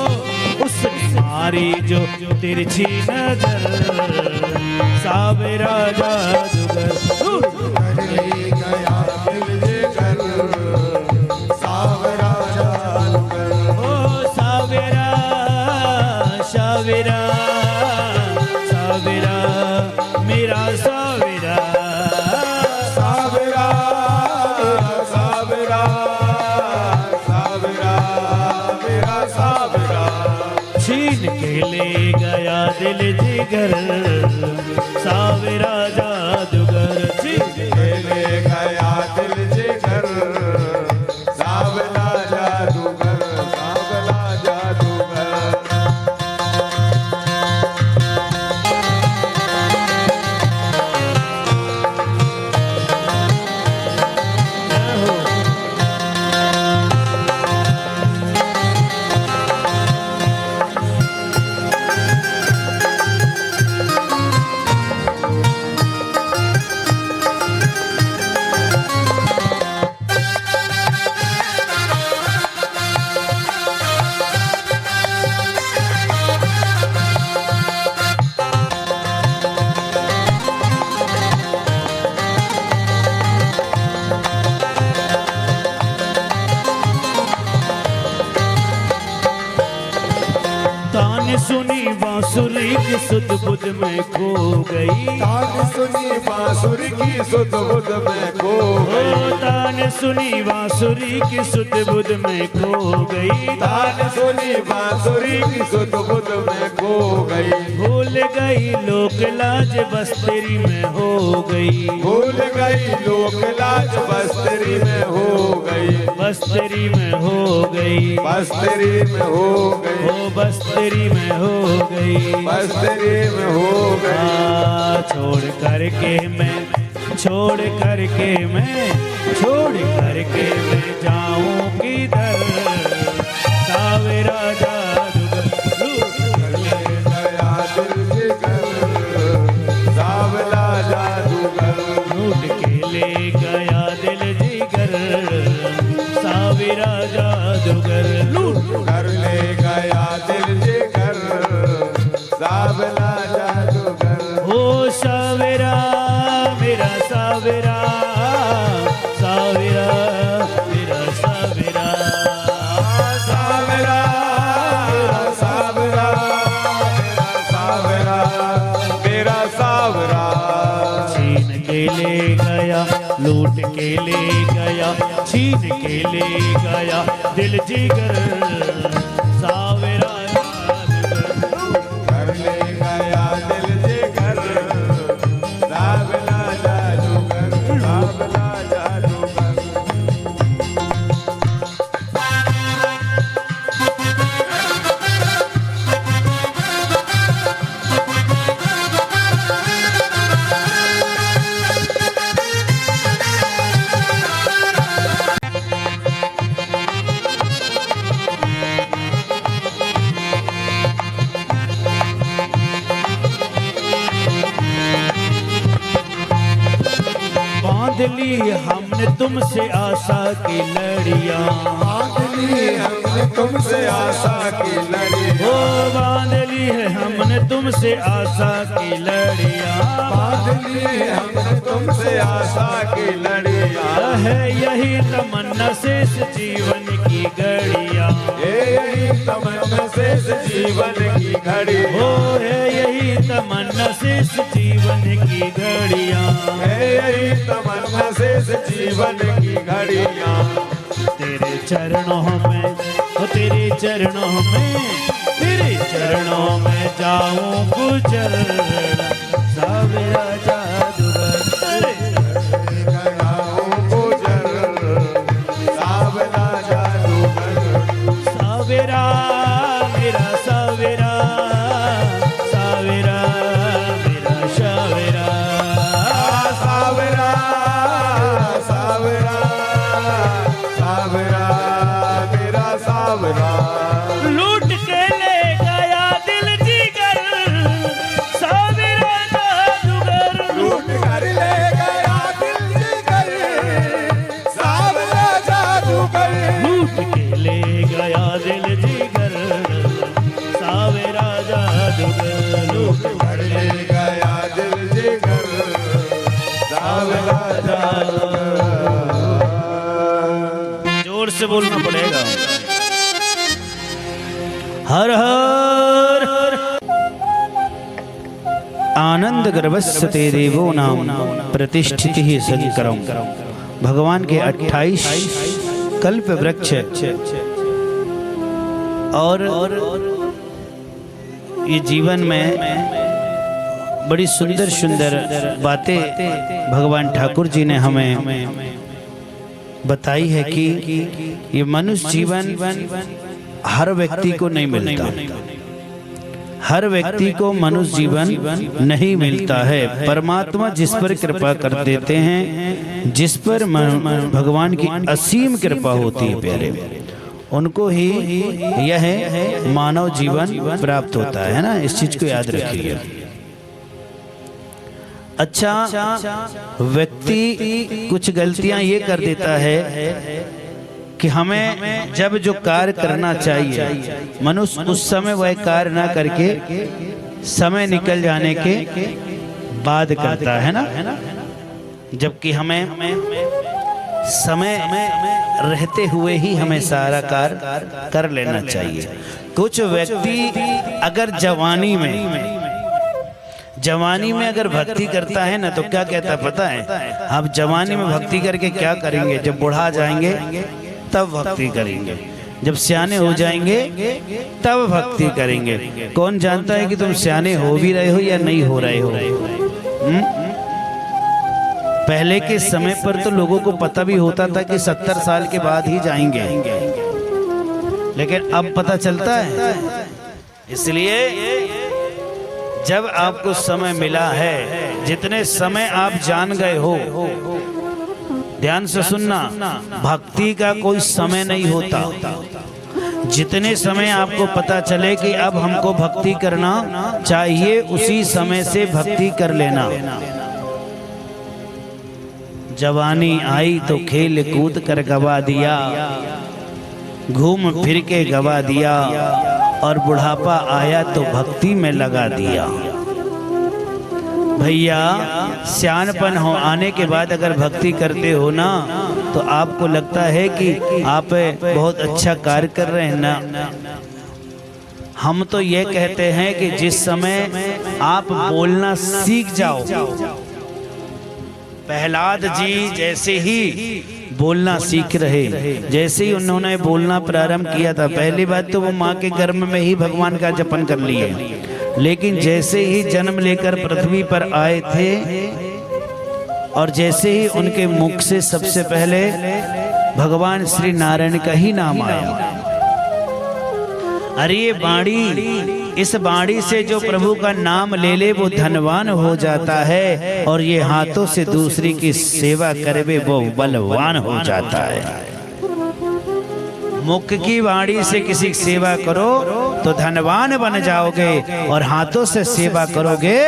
उसने मारी जो तिरछी नजर, सावरा जादूगर ले गया दिल जिगर, सावरा जादूगर ओ सावरा सावरा सावरा मेरा सावरा, सावरा सावरा सावरा मेरा सावरा। छीन के ले गया दिल जिगर, सावरा जादूगर छीन के ले गया दिल जिगर, सावरा जादूगर, सावरा जादूगर। तान सुनी बांसुरी की सुध बुध में खो गई, तान सुनी बांसुरी की सुध बुध में खो गई, तान तान सुनी बांसुरी की सुध बुध में खो गई, तान सुनी बांसुरी की सुध बुध में खो गई, भूल गई लोक लाज बस तेरी में हो गई, भूल गई लोक लाज बस तेरी में हो गई, बस तेरी में हो गई, बस तेरी में हो गई, ओ बस तेरी में हो गई, बस तेरी में हो गई। छोड़ करके मैं छोड़ करके मैं छोड़ करके मैं जाऊं किधर, सावेरा जादूगर गया दिल जिगर, सावला जादूगर लूट के ले गया दिल जिगर, सावेरा जादूगर लूट कर ले गया दिल जिगर, सावला जादूगर। ओ सावेरा मेरा सावेरा, सावेरा मेरा सावेरा, सावरा सावरा सावरा मेरा सावरा, छीन के ले गया लूट के ले गया, छीन के ले गया दिल जिगर, सावेरा कर ले गया दिल जिगर, सावला जादूगर, सावला जादूगर। बांध ली हमने तुमसे आशा की लड़ियां, बांध ली हमने तुमसे आशा की लड़ियां, ओ बांध ली है हमने तुमसे आशा की लड़ियां, बांध ली हमने तुमसे आशा की लड़ियां, है यही तमन्ना शेष जीवन की घड़ियां, ये यही तमन्ना शेष जीवन की घड़ी, ओ है यही तमन्ना शेष जीवन की घड़ियां, है यही तमन्ना शेष जीवन की घड़ियां। तेरे चरणों में ओ तेरे चरणों में, तेरे चरणों में जाऊं गुजर, सावेरा जादूगर गयाओं गुजर, सावला जादूगर, सावेरा मेरा सावेरा, सावेरा मेरा सावेरा, सावरा सावरा सावरा मेरा सावरा, लूट के ले गया दिल जिगर, सावेरा जादूगर लूट कर ले गया दिल जिगर, सावला जादूगर, लूट के ले गया दिल जिगर, सावेरा जादूगर लूट कर ले गया दिल जिगर, सावला जादूगर। जोर से बोलना पड़ेगा। हर हर आनंद गर्भस्ते देवो नाम प्रतिष्ठित ही संकरम। भगवान के 28 कल्प वृक्ष और ये जीवन में बड़ी सुंदर सुंदर बातें भगवान ठाकुर जी ने हमें बताई है कि ये मनुष्य जीवन हर व्यक्ति को नहीं मिलता, हर व्यक्ति को मनुष्य जीवन नहीं मिलता है। परमात्मा जिस पर कृपा कर देते हैं, जिस पर भगवान की असीम कृपा होती है प्यारे, उनको ही यह मानव जीवन प्राप्त होता है ना। इस चीज को याद रखिए। अच्छा, व्यक्ति कुछ गलतियां ये कर देता है कि हमें जब जो कार्य करना चाहिए, मनुष्य उस समय वह कार्य ना करके समय निकल जाने के बाद करता है ना, जबकि हमें समय रहते हुए ही हमें सारा कार्य कर लेना चाहिए। कुछ व्यक्ति अगर जवानी में जवानी में अगर भक्ति करता है ना तो क्या कहता है पता है, आप जवानी में भक्ति करके क्या करेंगे, जब बुढ़ा जाएंगे तब भक्ति करेंगे, जब सियाने हो जाएंगे तब भक्ति करेंगे। कौन जानता है कि तुम सियाने हो भी रहे हो या नहीं हो रहे हो? पहले के समय पर तो लोगों को पता भी होता था कि 70 साल के बाद ही जाएंगे, लेकिन अब पता चलता है। इसलिए जब आपको समय मिला है, जितने समय आप जान गए हो, ध्यान से सुनना, भक्ति का कोई समय नहीं होता। जितने समय आपको पता चले कि अब हमको भक्ति करना चाहिए, उसी समय से भक्ति कर लेना। जवानी आई तो खेल कूद कर गवा दिया, घूम फिर के गवा दिया, और बुढ़ापा आया तो भक्ति में लगा दिया। भैया, सियानपन हो आने के बाद अगर भक्ति करते हो ना, तो आपको लगता है कि आप बहुत अच्छा कार्य कर रहे हैं ना। हम तो ये कहते हैं कि जिस समय आप बोलना सीख जाओ, प्रहलाद जी जैसे ही बोलना सीख रहे, जैसे ही उन्होंने बोलना प्रारंभ किया था, पहली बात तो वो माँ के गर्भ में ही भगवान का जपन कर लिए, लेकिन जैसे ही जन्म लेकर पृथ्वी पर आए थे और जैसे ही उनके मुख से सबसे पहले भगवान श्री नारायण का ही नाम आया। अरे ये बाणी, इस बाणी से जो प्रभु का नाम ले ले वो धनवान हो जाता है, और ये हाथों से दूसरी की सेवा करे वो बलवान हो जाता है। मुख की वाणी से किसी की सेवा करो तो धनवान बन जाओगे, और हाथों से सेवा करोगे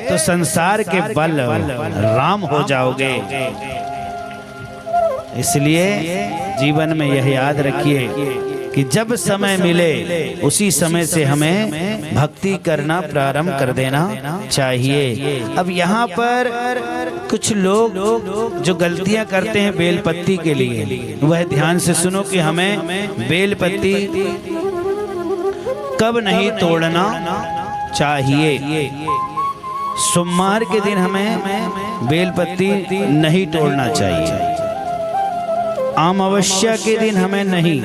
तो संसार के बल राम हो जाओगे। इसलिए जीवन में यह याद रखिए कि जब समय मिले उसी समय से हमें भक्ति करना प्रारंभ कर देना चाहिए। अब यहाँ पर कुछ लोग जो गलतियां करते हैं बेलपत्ती के लिए, वह ध्यान से सुनो कि हमें बेलपत्ती कब नहीं तोड़ना चाहिए। सोमवार के दिन हमें बेलपत्ती नहीं तोड़ना चाहिए, अमावस्या के दिन हमें नहीं,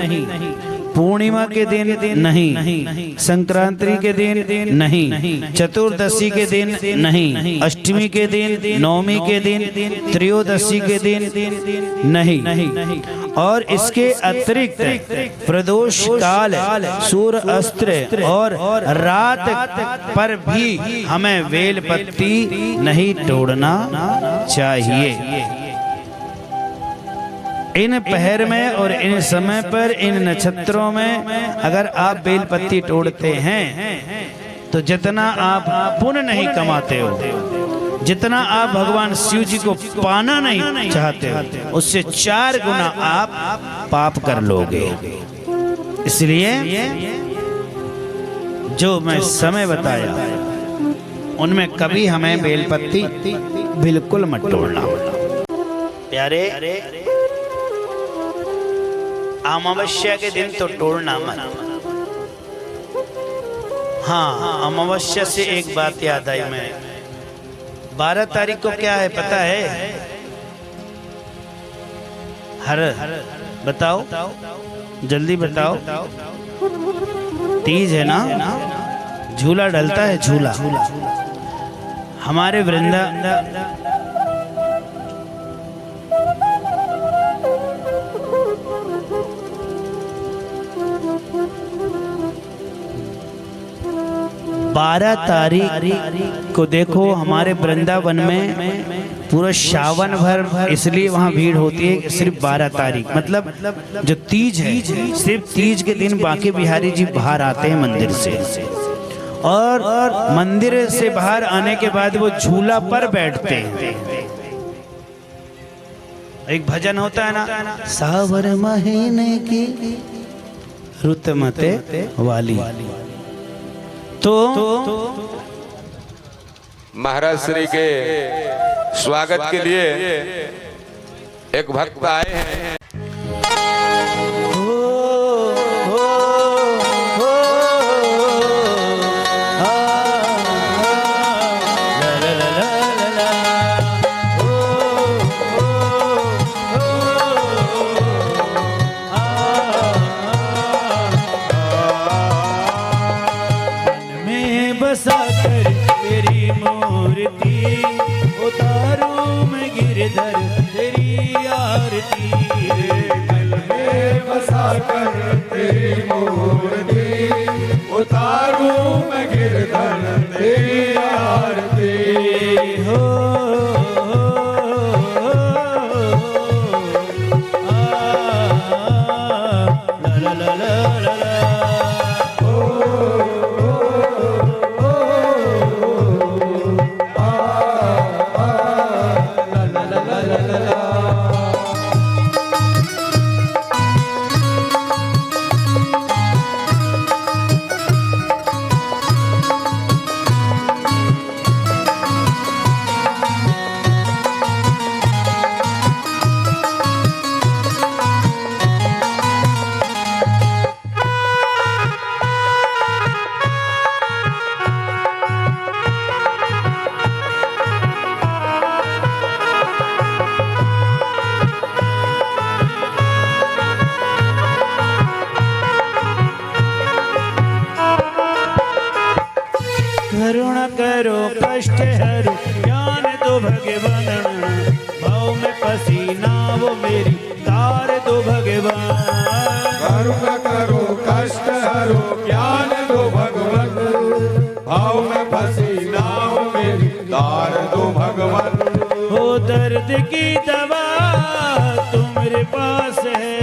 पूर्णिमा के दिन नहीं, संक्रांति के दिन नहीं, चतुर्दशी के दिन नहीं, अष्टमी के दिन, नवमी के दिन, त्रयोदशी के दिन नहीं, और इसके अतिरिक्त प्रदोष काल, सूर्य अस्त्र और रात पर भी हमें बेलपत्ती नहीं तोड़ना चाहिए। इन पहर में और इन समय पर, इन नक्षत्रों में अगर आप बेलपत्ती तोड़ते हैं तो जितना आप पुण्य नहीं कमाते हो, जितना आप भगवान शिव जी को पाना नहीं चाहते हो, उससे 4 गुना आप पाप कर लोगे। इसलिए जो मैं समय बताया उनमें कभी हमें बेलपत्ती बिल्कुल मत तोड़ना। प्यारे, अमावस्या के दिन तो तोड़ना मत। हाँ, अमावस्या से एक बात याद आई, मैं 12 तारीख को क्या है पता है? हर बताओ, जल्दी बताओ। तीज है ना, झूला डलता है, झूला। हमारे वृंदा 12 तारीख को देखो हमारे वृंदावन में पूरा सावन भर, इसलिए वहाँ भीड़ होती है सिर्फ 12 तारीख, मतलब जो तीज है, सिर्फ तीज के दिन बांके बिहारी जी बाहर आते हैं मंदिर से, और मंदिर से बाहर आने के बाद वो झूला पर बैठते हैं। एक भजन होता है ना, सावर महीने की रुत मते वाली। तो महाराज श्री के स्वागत के लिए एक भक्त आए हैं। कर तेरी मूर्ति, उतारूं मैं गिरधर तेरी आरती। हो ला ला ला ला ला करुणा करो कष्ट हरो ज्ञान दो भगवान, भाव में पसीना वो मेरी तार दो भगवान। करुणा करो कष्ट हरो ज्ञान दो भगवन, भाव में फंसी नाव मेरी तार दो भगवन। हो दर्द की दवा तुम्हारे पास है,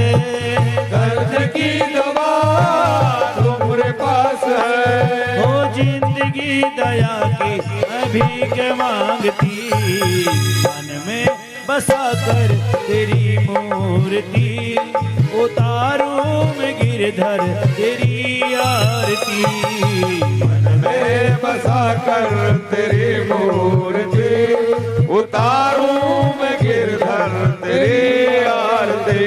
दर्द की दवा तुम्हारे पास है। हो जिंदगी दया की भीख मांगती, मन में बसा कर तेरी मूर्ति, उतारूं मैं गिरधर तेरी आरती। मन में बसा कर तेरी मूर्ति, उतारूं मैं गिरधर तेरी आरती।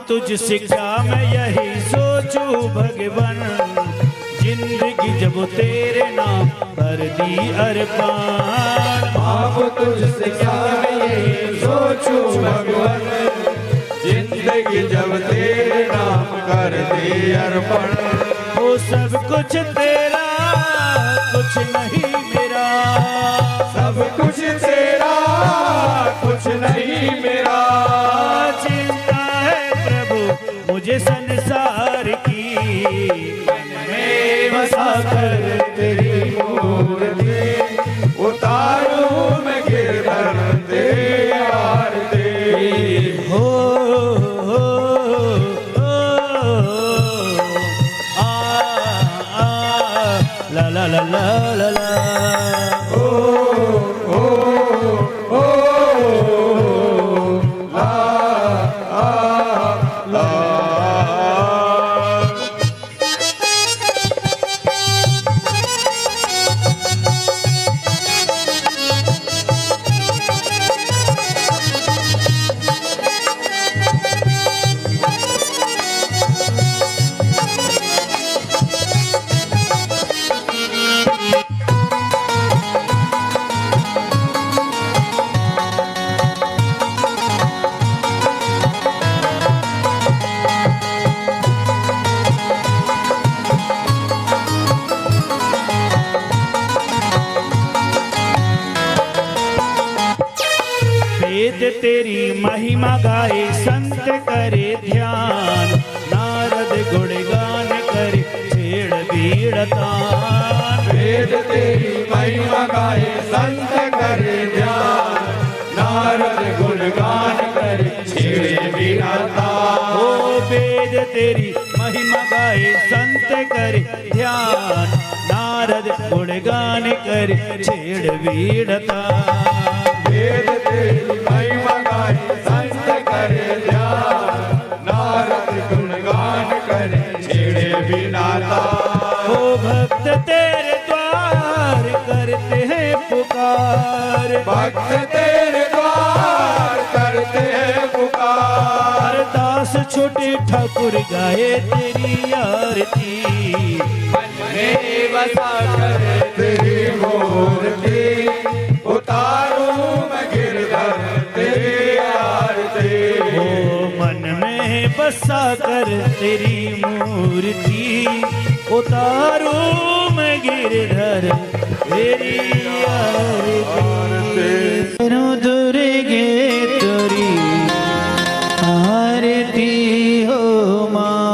तुझसे क्या मैं यही सोचूं भगवान, जिंदगी जब तेरे नाम पर दी अर्पण। आप तुझसे क्या मैं यही सोचूं भगवान, जिंदगी जब तेरे नाम कर दी अर्पण। वो सब कुछ तेरा कुछ नहीं मेरा, सब कुछ तेरा कुछ नहीं मेरा। चिंता है प्रभु मुझे संसार की, मन में बसा कर तेरी मूर्ति, उतारूं मैं गिरधर तेरी आरती। हो ला ला ला ला ला ला ओ ओ ओ ला ला। वेद तेरी महिमा गाए संत करे ध्यान, नारद गुणगान करे छेड़ बीड़तान। वेद तेरी महिमा गाए संत करे ध्यान, नारद गुणगान करे छेड़े बीड़तान। ओ वेद तेरी महिमा गाए संत करे ध्यान, नारद गुणगान करे छेड़ बीड़तान। वेद तेरी महिमा गाए संत करे ध्यान, नारद गुणगान करे छेड़े बिना। आता। ओ भक्त तेरे द्वार करते हैं पुकार, भक्त तेरे द्वार करते हैं पुकार। दास छोटे ठाकुर गाए तेरी आरती, मन में बसा कर तेरी मूर्ति, उतारूं मैं गिरधर तेरी आरती। ओ मन में बसा कर तेरी मूर्ति, उतारूं मैं गिरधर तेरी आरती। दुर्गे तेरी आरती हो माँ।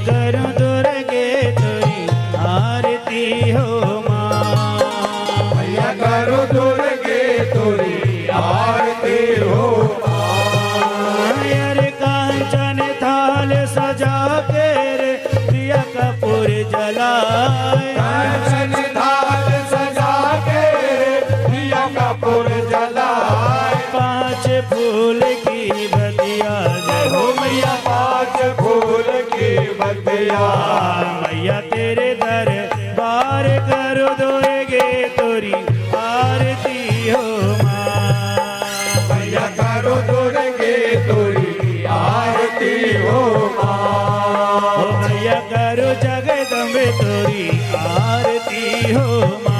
करूं दुर्गे तेरी आरती हो माँ। मैया करूं दुर्गे तेरी आरती हो माँ। अरे कांचन थाल सजा के रे दिया कपूर जलाए, कांचन थाल सजा के दिया कपूर जलाए। पांच फूल की बतिया जय हो मैया, पांच फूल की बतिया। मैया तेरे दरबार करो दुर्गे तेरी आरती हो माँ। मैया करो दुर्गे तेरी आरती हो माँ। ओ मैया करो जगदम्बे तेरी आरती हो माँ।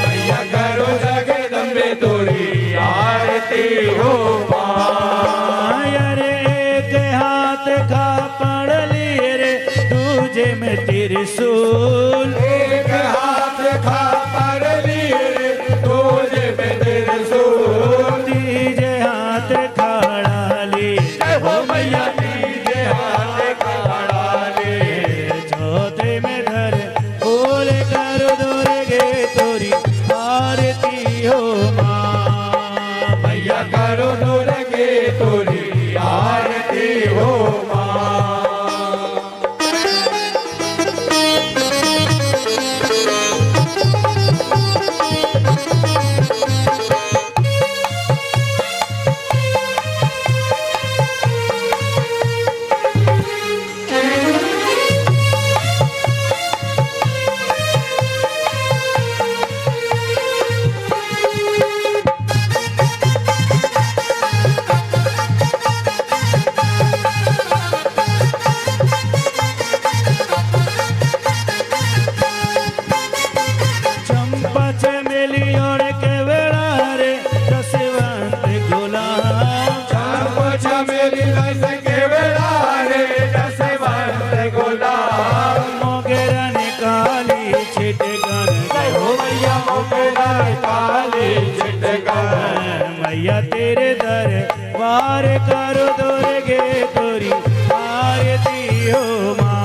मैया करो जगदम्बे तेरी आरती हो माँ। अरे एक हाथ का पड़ लिए रे दूजे में त्रिशूल, एक हाथ खा पर लिए दूजे में त्रिशूल। तीजे हाथ खड़ा ली हो मैया तीजे हाथ खड़ा ले। चौथे में धर बोल कर दुर्गे तेरी आरती हो माँ। मैया करो दुर्गे तेरी आरती हो माँ। चंपा चमेली और केवड़ा रे दसवंत गुलाब, चंप चमेली दस केवड़ा रे दसवंत गुलाब। मोगरा निकाली छिटकन हो मैया मोगरा काली छिटकन। मैया तेरे दरबार करो दुर्गे तेरी आरती हो माँ।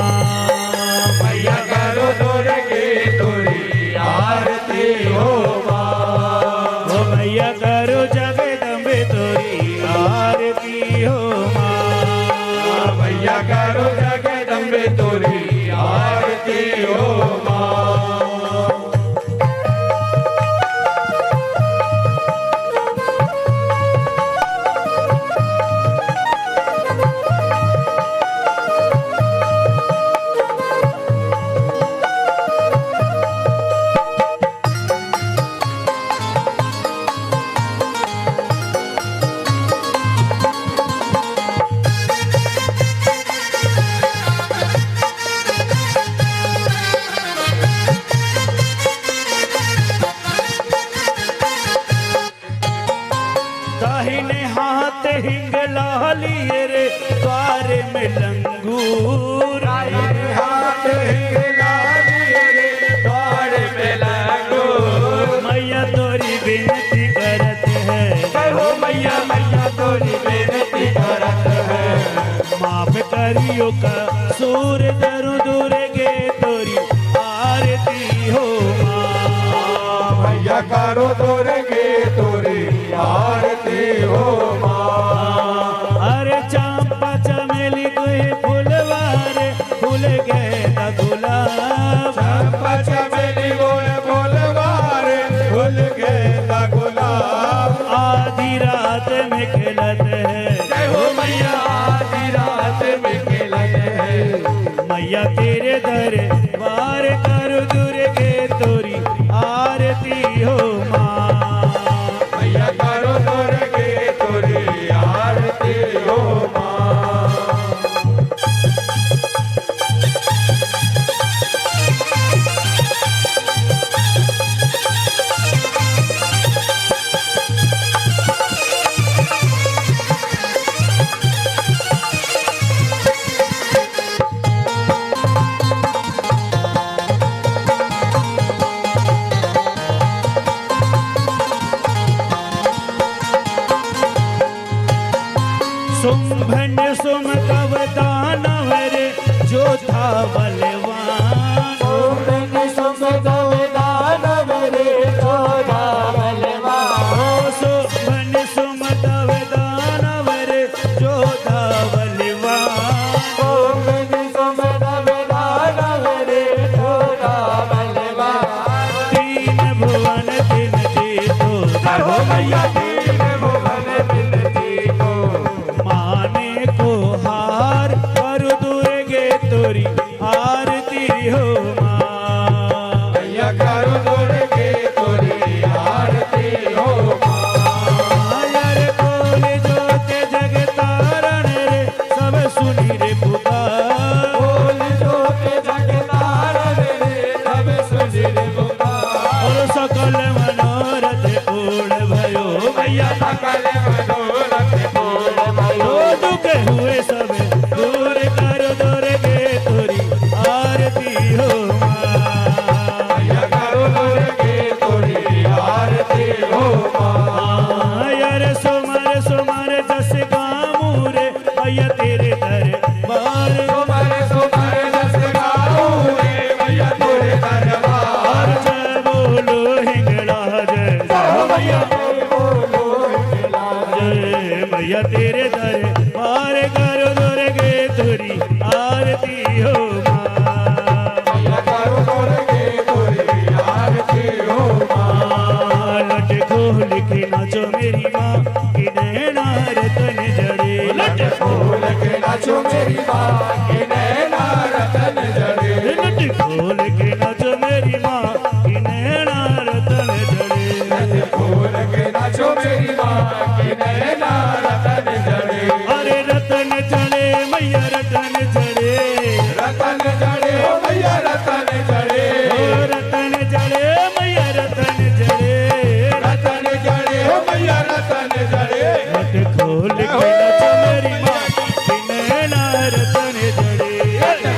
मैया करो दुर्गे तेरी आरती हो माँ। ओ मैया करो जगदम्बे तेरी आरती हो माँ। मैया करो जगदम्बे तेरी आरती हो माँ। दाहिने हाथ हिंगला लिए रे द्वार में लंगूर, दाहिने हाथ हिला लिए रे द्वार में लंगूर। मैया तोरी विनती करत है हो मैया मैया मैया तोरी बेनती करत है। माफ करियो का सूर दरु दूर गे तोरी आरती हो माँ। मैया करो तोरगे तोरी आरती हो माँ। अरे चंपा चमेली कोई फुलवारे फूल गेंदा गुलाब। चंपा चमेली गोल बोलवारे फूल गेंदा गुलाब। आधी रात में खिलत है जय हो मैया आधी रात में खिलत है। मैया तेरे दरबार कर दुर्गे तोरी आरती हो माँ। मैया करो तोरगे तोरी आरती हो माँ। सुम्भन सुम कव दानवर जो था बलवान। सुम्भन सुम कव दानवर जो था बलवान। तीन भुवन दिन जीतो हो मैया तीन भुवन दिन जीतो। माने को हार कर दुर्गे तोरी आरती हो माँ। मैया करो तोरगे तोरी आरती हो माँ। आयर बोले जोते जग तारण रे सब सुनी रे पुकार। बोल जो के जग तारन रे सब सुनि रे पुकार। और सकल मनोरथ पूर्ण भयो मैया। सकल मनोरथ पूर्ण भयो। जो दुख हुए सब दूर कर दुर्गे तोरी आरती हो माँ। मैया करो तोरगे तोरी आरती हो माँ। आयर सुमर सुमर जस गामू रे मैया तेरे दरबार। सुमर सुमर जस गाऊं रे मैया तोरे दरबार। जय बोलो हिंगला जय हो मैया बोलो जय मैया तेरे दरबार कर दुर्गे तोरी आरती हो माँ। मैया करो तोरगे तोरी आरती हो माँ। लट खोल के नाचो मेरी माँ कि नैना रतन जड़े। लट खोल के नाचो मेरी माँ कि नैना रतन जड़े। लट खोल के नाचो मेरी माँ कि नैना रतन जड़े। खोल के नाचो मेरी माँ कि नैना रतन जड़े। अरे रतन जड़े मैया रतन जड़े। रतन जड़े हो मैया रतन जड़े। ओ रतन जड़े मैया रतन जड़े। रतन जड़े हो मैया रतन जड़े। लट खोल के नाचो मेरी माँ कि नैना रतन जड़े।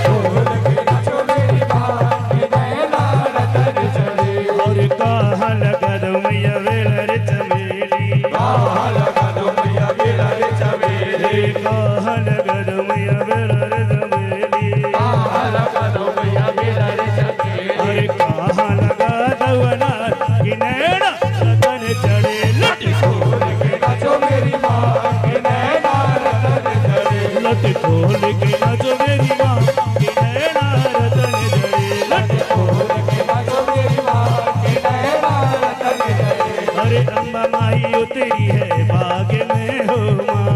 खोल के नाचो मेरी माँ कि नैना रतन जड़े। और कहाँ लगा दो मैया वेलर चमेली। कहाँ लगा दो मैया वेलर चमेली। कहाँ लगा दो मैया वेलर चमेली। कहाँ लगा दो मैया वेलर चमेली। अरे कहाँ लगा दो अनार कि नैना रतन जड़े। लट खोल के नाचो मेरी माँ कि नैना रतन जड़े। लट खोल के नाचो मेरी माँ कि नैना रतन जड़े। लट खोल के नाचो मेरी माँ कि नैना रतन जड़े। अरे अम्बा माई उतरी है बाग में हो माँ।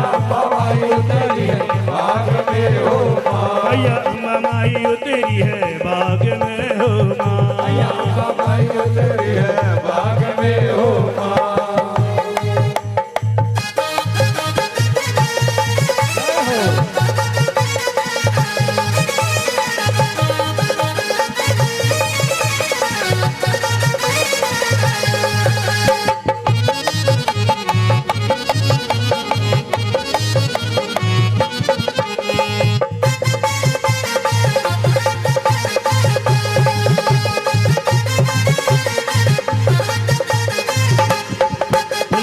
अम्बा माई उतरी है बाग में हो माँ। भैया अम्बा माई उतरी है बाग में हो माँ। अम्बा माई उतरी है बाग में हो माँ।